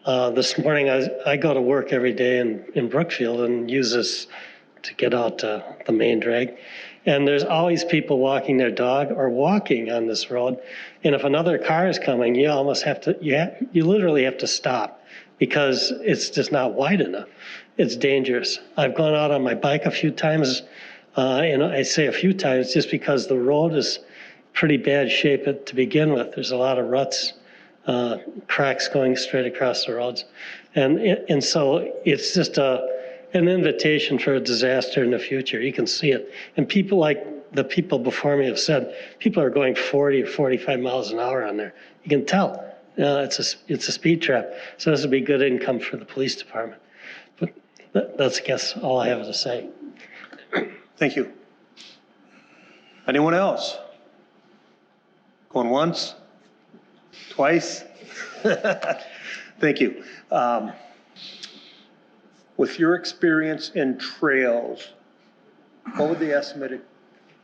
This morning, I go to work every day in Brookfield and use this to get out to the main drag. And there's always people walking their dog or walking on this road. And if another car is coming, you almost have to, you literally have to stop because it's just not wide enough. It's dangerous. I've gone out on my bike a few times, and I say a few times just because the road is pretty bad shape to begin with. There's a lot of ruts. Cracks going straight across the roads. And so it's just an invitation for a disaster in the future. You can see it. And people like the people before me have said, people are going 40 or 45 miles an hour on there. You can tell. It's a speed trap. So this would be good income for the police department. But that's, I guess, all I have to say. Thank you. Anyone else? Going once? Twice? Thank you. With your experience in trails, what would the estimated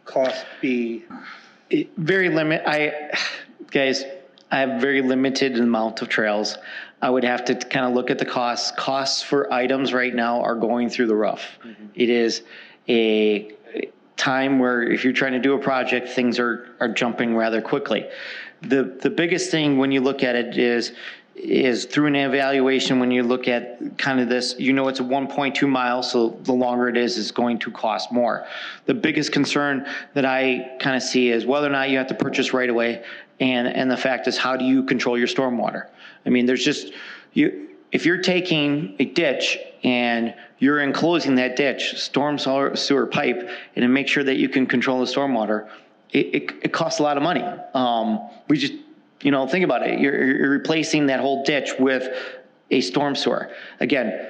cost be? Guys, I have very limited amount of trails. I would have to kind of look at the costs. Costs for items right now are going through the roof. Mm-hmm. It is a time where if you're trying to do a project, things are jumping rather quickly. The biggest thing when you look at it is through an evaluation, when you look at kind of this, it's a 1.2 miles, so the longer it is, it's going to cost more. The biggest concern that I kind of see is whether or not you have to purchase right away, and the fact is, how do you control your stormwater? I mean, there's just, if you're taking a ditch and you're enclosing that ditch, storm sewer pipe, and to make sure that you can control the stormwater, it costs a lot of money. We just, think about it. You're replacing that whole ditch with a storm sewer. Again,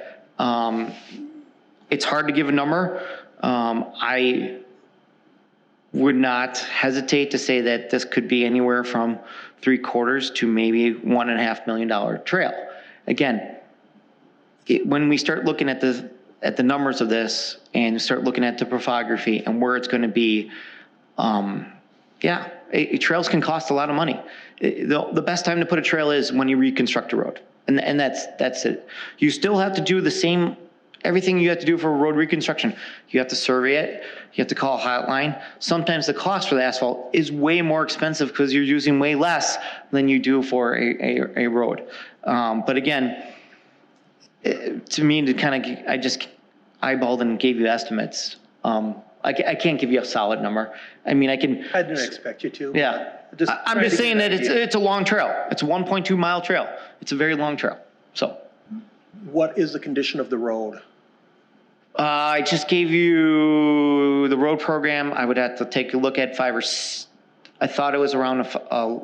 it's hard to give a number. I would not hesitate to say that this could be anywhere from $750,000 to maybe $1.5 million trail. Again, when we start looking at the numbers of this and start looking at the topography and where it's going to be, trails can cost a lot of money. The best time to put a trail is when you reconstruct a road, and that's it. You still have to do everything you have to do for a road reconstruction. You have to survey it. You have to call a hotline. Sometimes the cost for the asphalt is way more expensive because you're using way less than you do for a road. But again, to me, I just eyeballed and gave you estimates. I can't give you a solid number. I mean, I can. I didn't expect you to. Yeah. I'm just saying that it's a long trail. It's a 1.2 mile trail. It's a very long trail. So. What is the condition of the road? I just gave you the road program. I would have to take a look at 5 or 6. I thought it was around a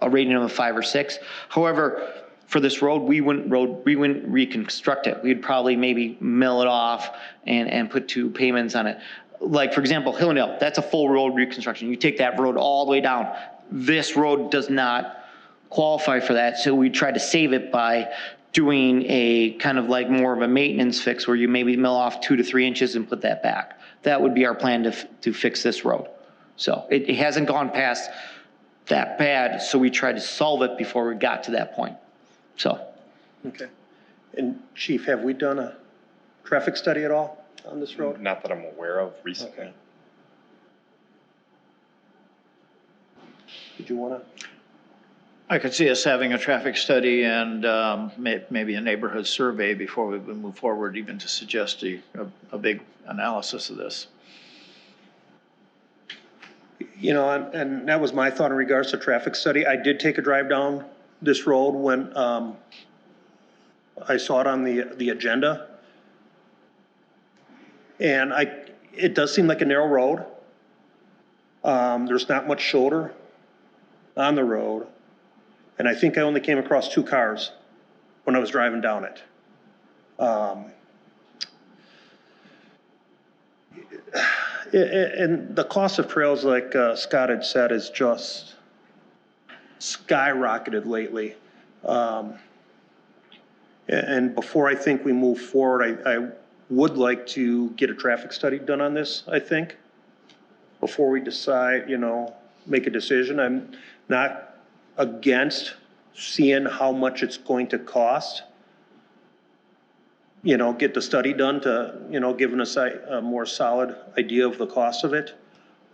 rating of a 5 or 6. However, for this road, we wouldn't reconstruct it. We'd probably maybe mill it off and put 2 pavements on it. Like, for example, Hillandale, that's a full road reconstruction. You take that road all the way down. This road does not qualify for that, so we tried to save it by doing a kind of like more of a maintenance fix where you maybe mill off 2 to 3 inches and put that back. That would be our plan to fix this road. So it hasn't gone past that bad, so we tried to solve it before we got to that point. So. Okay. And Chief, have we done a traffic study at all on this road? Not that I'm aware of recently. Okay. Did you want to? I could see us having a traffic study and maybe a neighborhood survey before we would move forward, even to suggest a big analysis of this. You know, and that was my thought in regards to traffic study. I did take a drive down this road when I saw it on the agenda. And it does seem like a narrow road. There's not much shoulder on the road. And I think I only came across 2 cars when I was driving down it. And the cost of trails, like Scott had said, is just skyrocketed lately. And before I think we move forward, I would like to get a traffic study done on this, I think, before we decide, make a decision. I'm not against seeing how much it's going to cost. Get the study done to, giving us a more solid idea of the cost of it.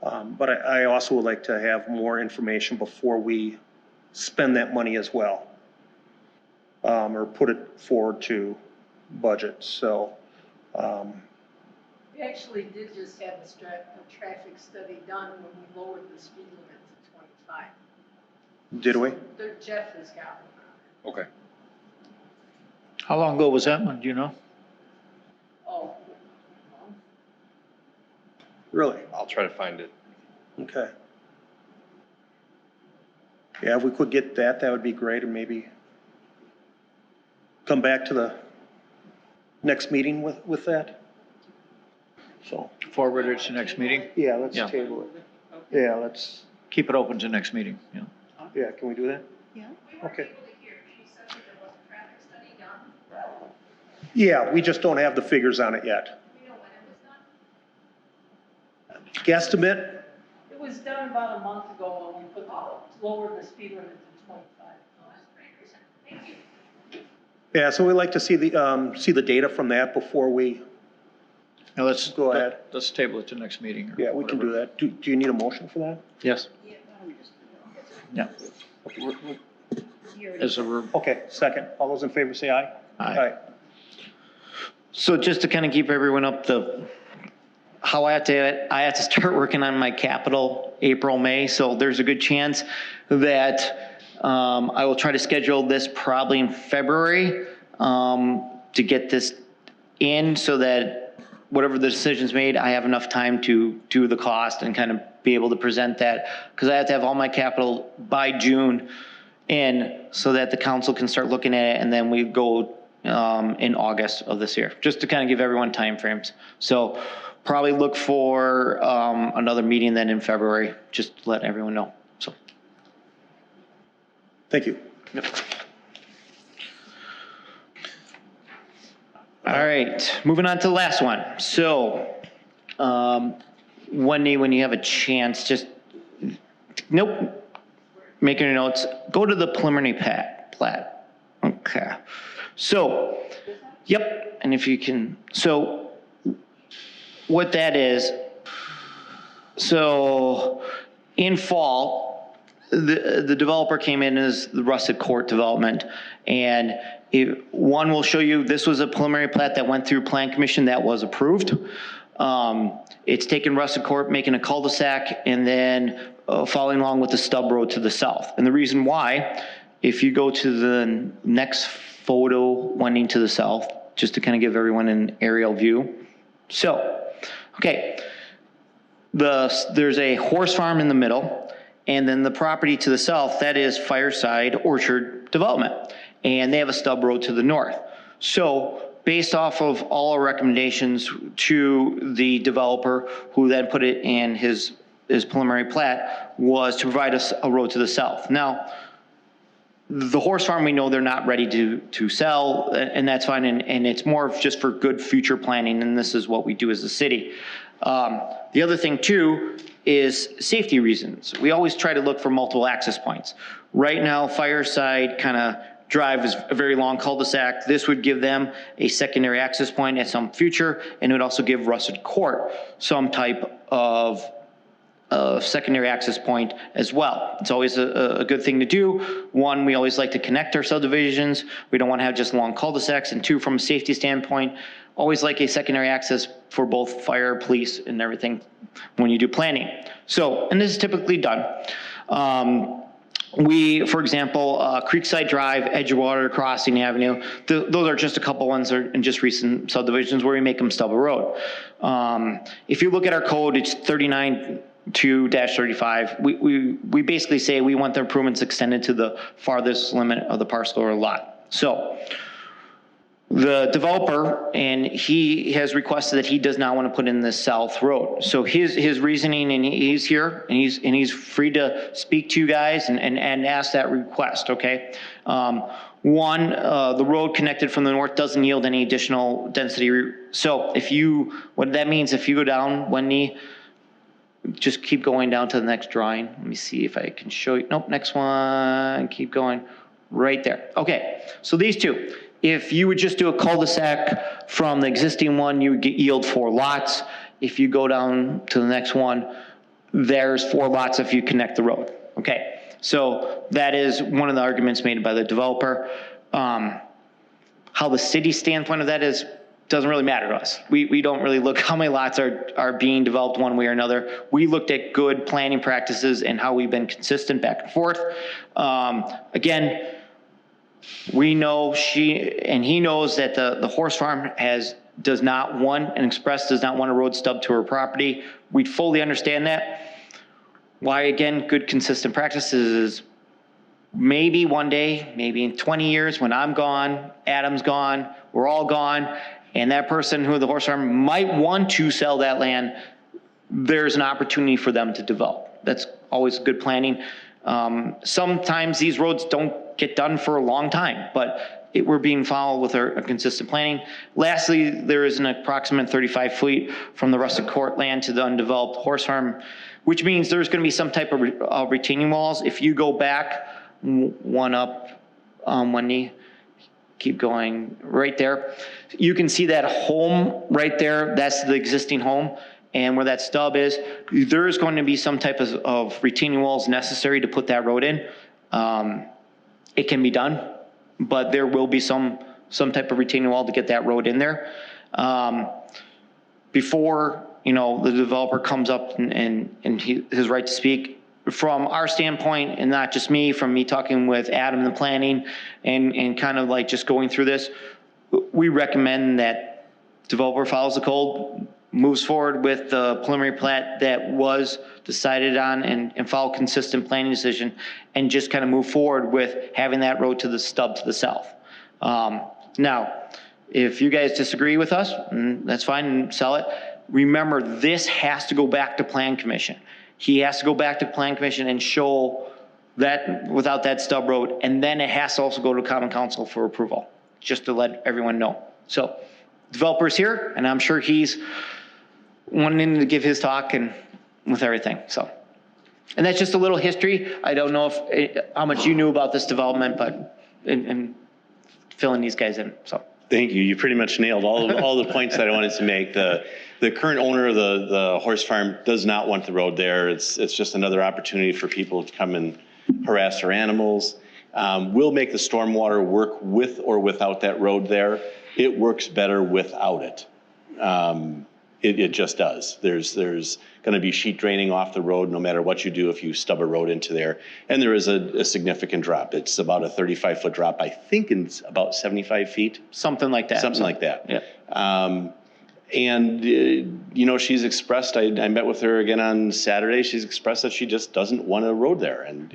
But I also would like to have more information before we spend that money as well. Or put it forward to budget, so. We actually did just have a traffic study done when we lowered the speed limit to 25. Did we? Jeff has got one. Okay. How long ago was that one, do you know? Oh. Really? I'll try to find it. Okay. Yeah, if we could get that would be great, and maybe come back to the next meeting with that. So. Forward it to next meeting? Yeah, let's Yeah. table it. Yeah, let's. Keep it open to next meeting, yeah. Yeah, can we do that? Yeah. Okay. Yeah, we just don't have the figures on it yet. Guesstimate? It was done about a month ago when we lowered the speed limit to 25. Thank you. Yeah, so we'd like to see the data from that before we. Now let's go ahead. Let's table it to next meeting. Yeah, we can do that. Do you need a motion for that? Yes. Yeah. Okay, second. All those in favor say aye. Aye. So just to kind of keep everyone up how I have to start working on my capital April, May. So there's a good chance that I will try to schedule this probably in February to get this in so that whatever the decision's made, I have enough time to do the cost and kind of be able to present that. Because I have to have all my capital by June in so that the council can start looking at it, and then we go in August of this year, just to kind of give everyone timeframes. So probably look for another meeting then in February, just to let everyone know. So. Thank you. Yep. All right, moving on to the last one. So, Wendy, when you have a chance, just, making your notes, go to the preliminary plat. Okay. So, yep, and if you can, so what that is, so in fall, the developer came in as the Rusted Court development, and one will show you, this was a preliminary plat that went through Plan Commission that was approved. It's taking Rusted Court, making a cul-de-sac, and then following along with the stub road to the south. And the reason why, if you go to the next photo, winding to the south, just to kind of give everyone an aerial view. So, okay, there's a horse farm in the middle, and then the property to the south, that is Fireside Orchard Development. and they have a stub road to the north. So based off of all our recommendations to the developer, who then put it in his preliminary plat, was to provide us a road to the south. Now, the horse farm, we know they're not ready to sell, and that's fine, and it's more of just for good future planning, and this is what we do as a city. The other thing too is safety reasons. We always try to look for multiple access points. Right now, Fireside kind of Drive is a very long cul-de-sac. This would give them a secondary access point at some future, and it would also give Russet Court some type of secondary access point as well. It's always a good thing to do. One, we always like to connect our subdivisions. We don't want to have just long cul-de-sacs. And two, from a safety standpoint, always like a secondary access for both fire, police, and everything when you do planning. So, and this is typically done. We, for example, Creekside Drive, Edgewater Crossing Avenue, those are just a couple ones in just recent subdivisions where we make them stub a road. If you look at our code, it's 39-2-35. We basically say we want the improvements extended to the farthest limit of the parcel or lot. So the developer, and he has requested that he does not want to put in the south road. So his reasoning, and he's here, and he's free to speak to you guys and ask that request, okay? One, the road connected from the north doesn't yield any additional density. So what that means, if you go down, Wendy, just keep going down to the next drawing. Let me see if I can show you. Nope, next one, keep going, right there. Okay, so these two. If you would just do a cul-de-sac from the existing one, you would yield 4 lots. If you go down to the next one, there's 4 lots if you connect the road. Okay, so that is one of the arguments made by the developer. How the city standpoint of that is, doesn't really matter to us. We don't really look how many lots are being developed one way or another. We looked at good planning practices and how we've been consistent back and forth. Again, we know he knows that the horse farm does not want a road stub to her property. We fully understand that. Why, again, good consistent practices is maybe one day, maybe in 20 years when I'm gone, Adam's gone, we're all gone, and that person who the horse farm might want to sell that land, there's an opportunity for them to develop. That's always good planning. Sometimes these roads don't get done for a long time, but we're being followed with our consistent planning. Lastly, there is an approximate 35 feet from the Russet Court land to the undeveloped horse farm, which means there's going to be some type of retaining walls. If you go back one up, Wendy, keep going right there. You can see that home right there. That's the existing home. And where that stub is, there's going to be some type of retaining walls necessary to put that road in. It can be done, but there will be some type of retaining wall to get that road in there. Before, the developer comes up and his right to speak, from our standpoint, and not just me, from me talking with Adam in the planning and kind of like just going through this, we recommend that developer follows the code, moves forward with the preliminary plat that was decided on and follow consistent planning decision, and just kind of move forward with having that road to the stub to the south. Now, if you guys disagree with us, that's fine, and sell it. Remember, this has to go back to Plan Commission. He has to go back to Plan Commission and show that without that stub road, and then it has to also go to Common Council for approval, just to let everyone know. So, developer's here, and I'm sure he's wanting to give his talk and with everything. So, and that's just a little history. I don't know how much you knew about this development, but and filling these guys in. So. Thank you. You pretty much nailed all the points that I wanted to make. The current owner of the horse farm does not want the road there. It's just another opportunity for people to come and harass their animals. We'll make the stormwater work with or without that road there. It works better without it. It just does. There's going to be sheet draining off the road no matter what you do if you stub a road into there. And there is a significant drop. It's about a 35-foot drop. I think it's about 75 feet. Something like that. Something like that. Yeah. And, you know, she's expressed, I met with her again on Saturday, she's expressed that she just doesn't want a road there. And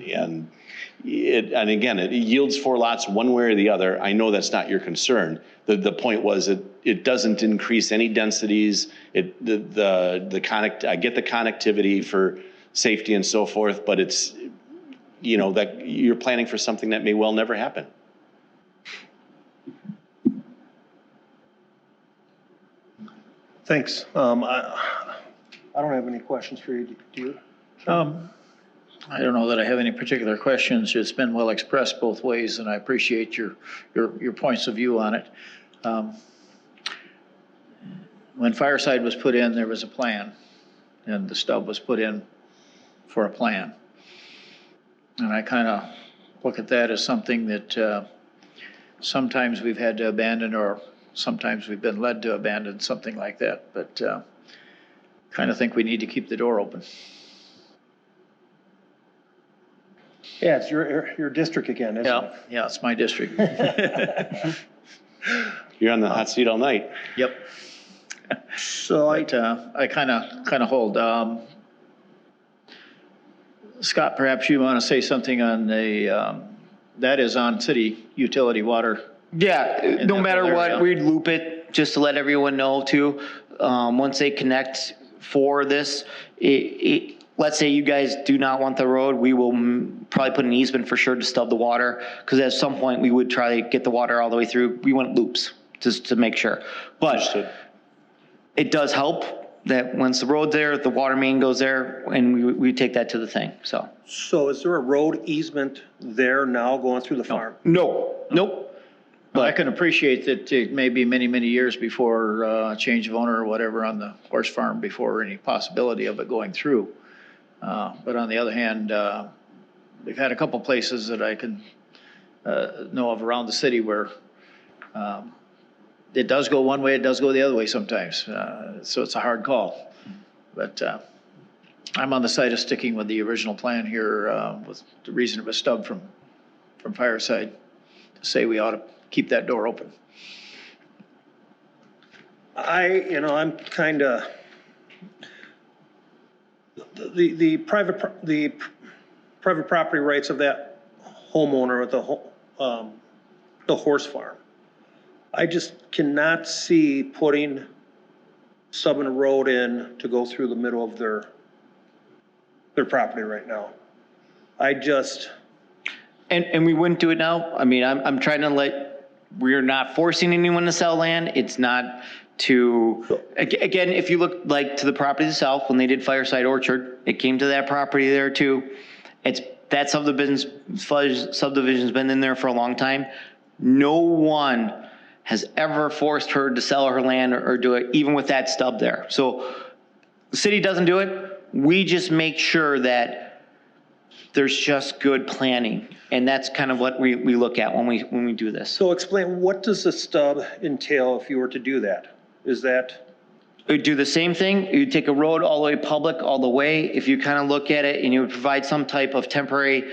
again, it yields 4 lots one way or the other. I know that's not your concern. The point was it doesn't increase any densities. I get the connectivity for safety and so forth, but it's, you know, that you're planning for something that may well never happen. Thanks. I don't have any questions for you. Do you? I don't know that I have any particular questions. It's been well expressed both ways, and I appreciate your points of view on it. When Fireside was put in, there was a plan, and the stub was put in for a plan. And I kind of look at that as something that sometimes we've had to abandon, or sometimes we've been led to abandon something like that. But kind of think we need to keep the door open. Yeah, it's your district again, isn't it? Yeah, it's my district. You're on the hot seat all night. Yep. So I kind of hold. Scott, perhaps you want to say something on the, that is on city utility water. Yeah, no matter what, we'd loop it just to let everyone know too. Once they connect for this, let's say you guys do not want the road, we will probably put an easement for sure to stub the water, because at some point we would try to get the water all the way through. We want loops just to make sure. But it does help that once the road's there, the water main goes there, and we take that to the thing, so. So is there a road easement there now going through the farm? No, nope. But I can appreciate that it may be many, many years before change of owner or whatever on the horse farm before any possibility of it going through. But on the other hand, we've had a couple places that I can know of around the city where it does go one way, it does go the other way sometimes. So it's a hard call. But I'm on the side of sticking with the original plan here with the reason of a stub from Fireside to say we ought to keep that door open. I'm kind of, the private property rights of that homeowner at the horse farm. I just cannot see putting subbing a road in to go through the middle of their property right now. And we wouldn't do it now. I mean, I'm trying to we're not forcing anyone to sell land. It's not to, again, if you look like to the property itself, when they did Fireside Orchard, it came to that property there too. That subdivision's been in there for a long time. No one has ever forced her to sell her land or do it, even with that stub there. So the city doesn't do it. We just make sure that there's just good planning. And that's kind of what we look at when we do this. So explain, what does the stub entail if you were to do that? Is that? We'd do the same thing. You'd take a road all the way public, all the way. If you kind of look at it and you would provide some type of temporary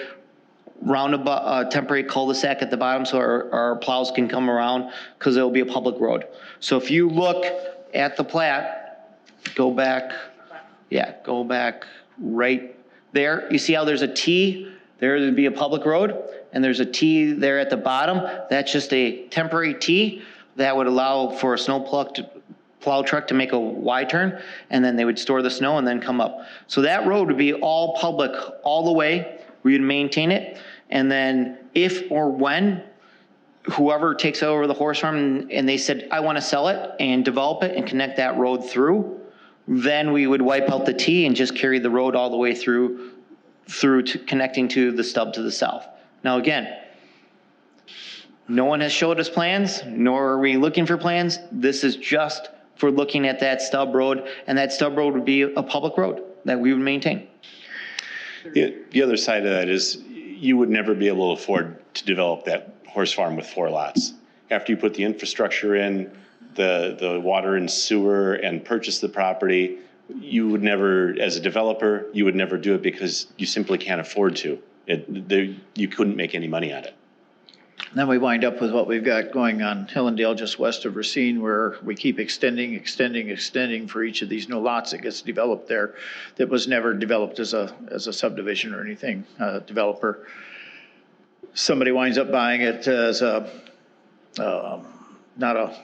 roundabout, temporary cul-de-sac at the bottom so our plows can come around, because it'll be a public road. So if you look at the plat, go back right there. You see how there's a T? There would be a public road, and there's a T there at the bottom. That's just a temporary T that would allow for a plow truck to make a Y turn, and then they would store the snow and then come up. So that road would be all public all the way. We would maintain it, and then if or when whoever takes over the horse farm and they said, I want to sell it and develop it and connect that road through, then we would wipe out the T and just carry the road all the way through to connecting to the stub to the south. Now again, no one has showed us plans, nor are we looking for plans. This is just for looking at that stub road, and that stub road would be a public road that we would maintain. The other side of that is you would never be able to afford to develop that horse farm with 4 lots. After you put the infrastructure in, the water and sewer, and purchase the property, you would never, as a developer, you would never do it because you simply can't afford to. You couldn't make any money on it. Then we wind up with what we've got going on Hillandale, just west of Racine, where we keep extending for each of these new lots that gets developed there that was never developed as a subdivision or anything. Developer, somebody winds up buying it as not a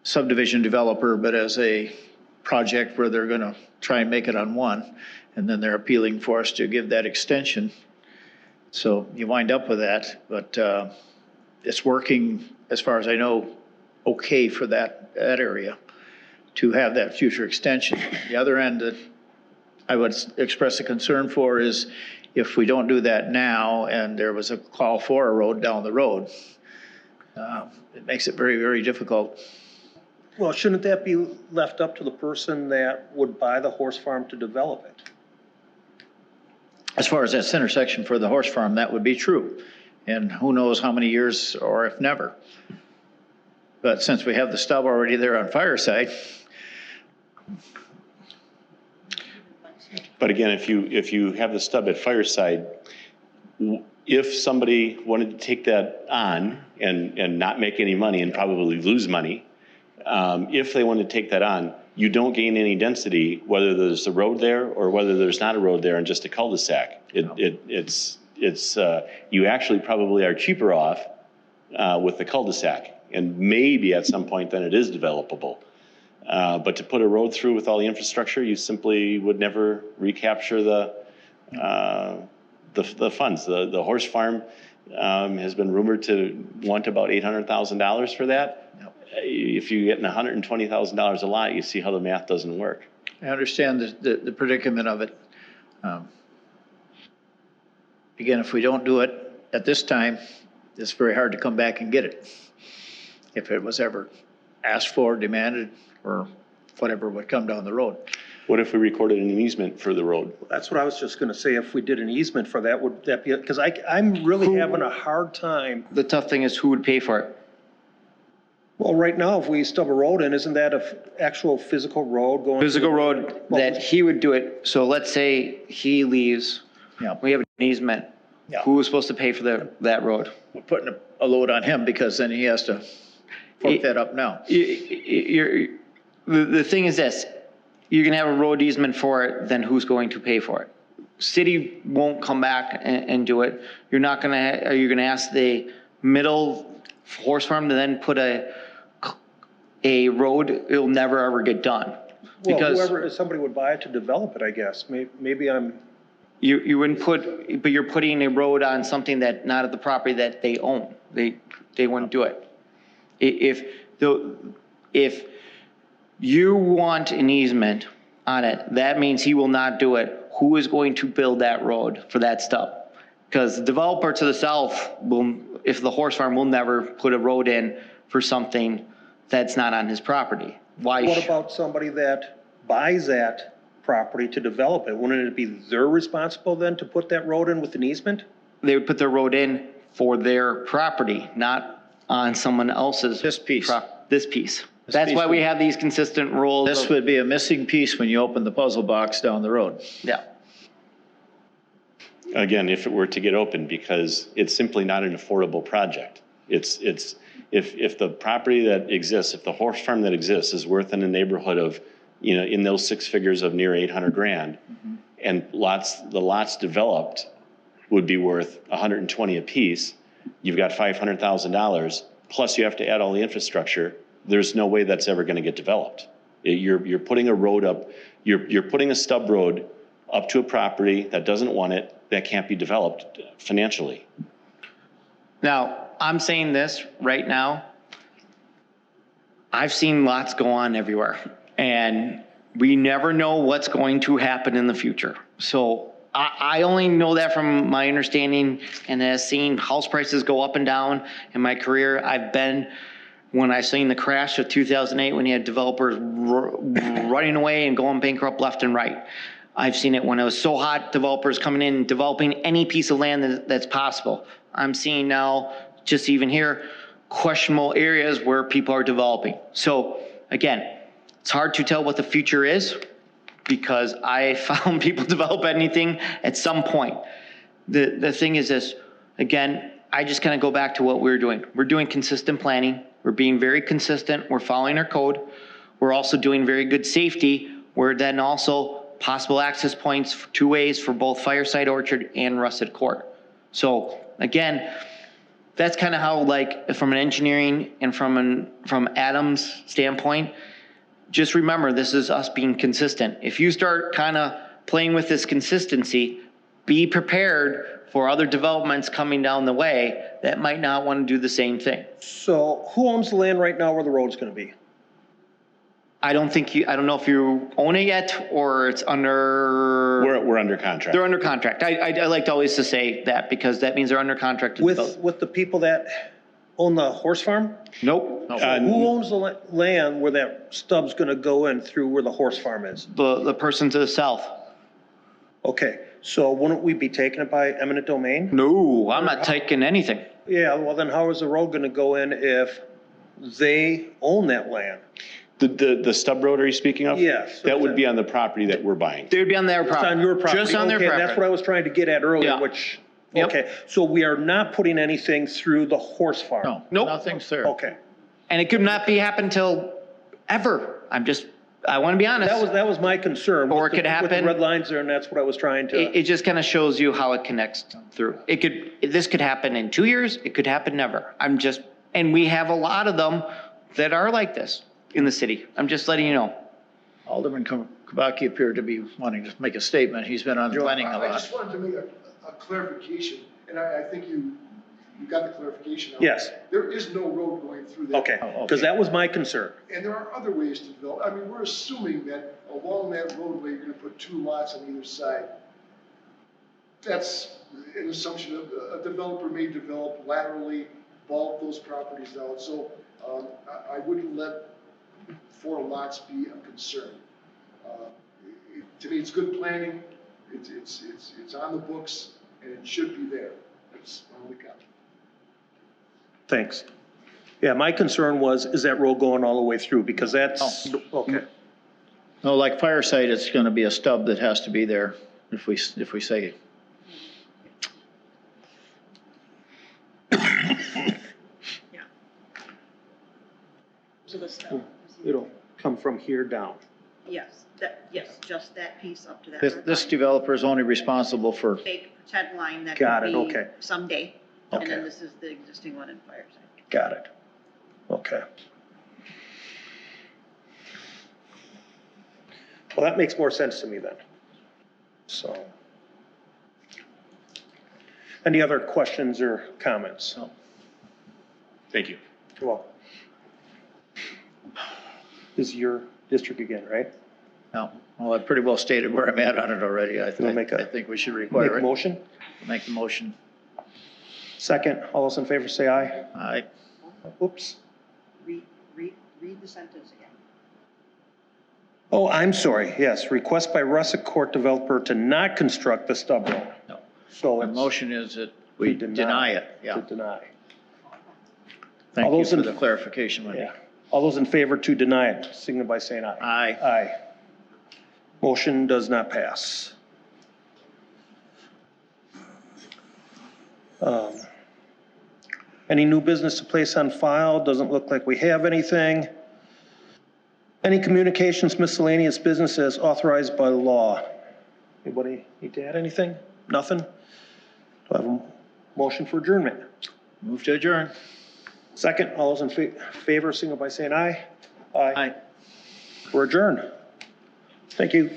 subdivision developer, but as a project where they're going to try and make it on one, and then they're appealing for us to give that extension. So you wind up with that, but it's working, as far as I know, okay for that area to have that future extension. The other end that I would express a concern for is if we don't do that now and there was a call for a road down the road, it makes it very, very difficult. Well, shouldn't that be left up to the person that would buy the horse farm to develop it? As far as that center section for the horse farm, that would be true. And who knows how many years or if never. But since we have the stub already there on Fireside. But again, if you have the stub at Fireside, if somebody wanted to take that on and not make any money and probably lose money, if they want to take that on, you don't gain any density, whether there's a road there or whether there's not a road there and just a cul-de-sac. You actually probably are cheaper off with the cul-de-sac, and maybe at some point then it is developable. But to put a road through with all the infrastructure, you simply would never recapture the funds. The horse farm has been rumored to want about $800,000 for that. If you get $120,000 a lot, you see how the math doesn't work. I understand the predicament of it. Again, if we don't do it at this time, it's very hard to come back and get it. If it was ever asked for, demanded, or whatever would come down the road. What if we recorded an easement for the road? That's what I was just gonna say. If we did an easement for that, would that be, because I'm really having a hard time. The tough thing is who would pay for it? Well, right now, if we stub a road in, isn't that a actual physical road going? Physical road that he would do it. So let's say he leaves, we have an easement. Yeah. Who is supposed to pay for that road? We're putting a load on him because then he has to fork that up now. The thing is this, you're gonna have a road easement for it, then who's going to pay for it? City won't come back and do it. Are you gonna ask the middle horse farm to then put a road? It'll never ever get done. Well, somebody would buy it to develop it, I guess. Maybe I'm. You wouldn't but you're putting a road on something that, not at the property that they own. They wouldn't do it. If you want an easement on it, that means he will not do it. Who is going to build that road for that stuff? Because the developer to the south if the horse farm will never put a road in for something that's not on his property. Why? What about somebody that buys that property to develop it? Wouldn't it be their responsible then to put that road in with an easement? They would put their road in for their property, not on someone else's. This piece. That's why we have these consistent rules. This would be a missing piece when you open the puzzle box down the road. Yeah. Again, if it were to get open, because it's simply not an affordable project. If the property that exists, if the horse farm that exists is worth in the neighborhood of, in those six figures of near 800 grand, and the lots developed would be worth 120 apiece, you've got $500,000, plus you have to add all the infrastructure. There's no way that's ever going to get developed. You're putting a road up, you're putting a stub road up to a property that doesn't want it, that can't be developed financially. Now, I'm saying this right now. I've seen lots go on everywhere, and we never know what's going to happen in the future. So I only know that from my understanding, and as seeing house prices go up and down in my career. I've been, when I seen the crash of 2008, when you had developers running away and going bankrupt left and right. I've seen it when it was so hot, developers coming in and developing any piece of land that's possible. I'm seeing now, just even here, questionable areas where people are developing. So again, it's hard to tell what the future is because I found people develop anything at some point. The thing is this, again, I just kind of go back to what we're doing. We're doing consistent planning. We're being very consistent. We're following our code. We're also doing very good safety. We're then also possible access points, 2 ways for both Fireside Orchard and Russet Court. So again, that's kind of how, like, from an engineering and from Adam's standpoint, just remember, this is us being consistent. If you start kind of playing with this consistency, be prepared for other developments coming down the way that might not want to do the same thing. So who owns the land right now where the road's gonna be? I don't know if you own it yet or it's under. We're under contract. They're under contract. I like to always to say that because that means they're under contract. With the people that own the horse farm? Nope. So who owns the land where that stub's gonna go in through where the horse farm is? The person to the south. Okay, so wouldn't we be taking it by eminent domain? No, I'm not taking anything. Yeah, well then how is the road gonna go in if they own that land? The stub road are you speaking of? Yes. That would be on the property that we're buying. They would be on their property. It's on your property? Just on their Okay, property. that's what I was trying to get at earlier, Yeah. which, Yep. okay, so we are not putting anything through the horse farm? No, Nope. nothing's there. Okay, And it could not be happen till ever. I want to be honest. that was my concern. Or with it could the- With happen- the red lines there, and that's what I was trying to. It just kind of shows you how it connects through. This could happen in 2 years. It could happen never. And we have a lot of them that are like this in the city. I'm just letting you know. Alderman Kubaki appeared to be wanting to make a statement. He's been on the planning a I lot. just wanted to make a clarification, and I think you got the clarification. Now. Yes. There is no road going through there. Okay, because that was my concern. And there are other ways to develop. I mean, we're assuming that along that roadway, you're gonna put 2 lots on either side. That's an assumption of a developer may develop laterally, bulk those properties out. So I wouldn't let 4 lots be a concern. To me, it's good planning. It's on the books, and it should be there. That's my only comment. Thanks. Yeah, my concern was, is that road going all the way through? Because that's, okay. No, like Fireside, it's gonna be a stub that has to be there if we say. So the stub. It'll come from here down. Yes, just that piece up to that. This red developer is only responsible for, line. Fake pretend line that Got could it, be okay. someday. And Okay. then this is the existing one in Fireside. Got it. Okay. Well, that makes more sense to me then. So. Any other questions or comments? No. Thank you. Well, this is your district again, right? no, well, I pretty well stated where I'm at on it already. I Wanna make a- think we should Make require a it. motion? Make the motion. Second, all those in favor say aye. Aye. Oops. Read the sentence again. Oh, I'm sorry, yes, request by Russet Court developer to not construct the stub road. No. So The it's motion is that we deny it, to yeah. deny. Thank All you those for in- the clarification, Wendy. Yeah. All those in favor to deny it, signify by saying aye. Aye. Aye. Motion does not pass. Any new business to place on file? Doesn't look like we have anything. Any communications miscellaneous business as authorized by law? Anybody need to add anything? Nothing? Do I have a motion for adjournment? Move to adjourn. Second, all those in favor, signify by saying aye. Aye. We're adjourned. Thank you.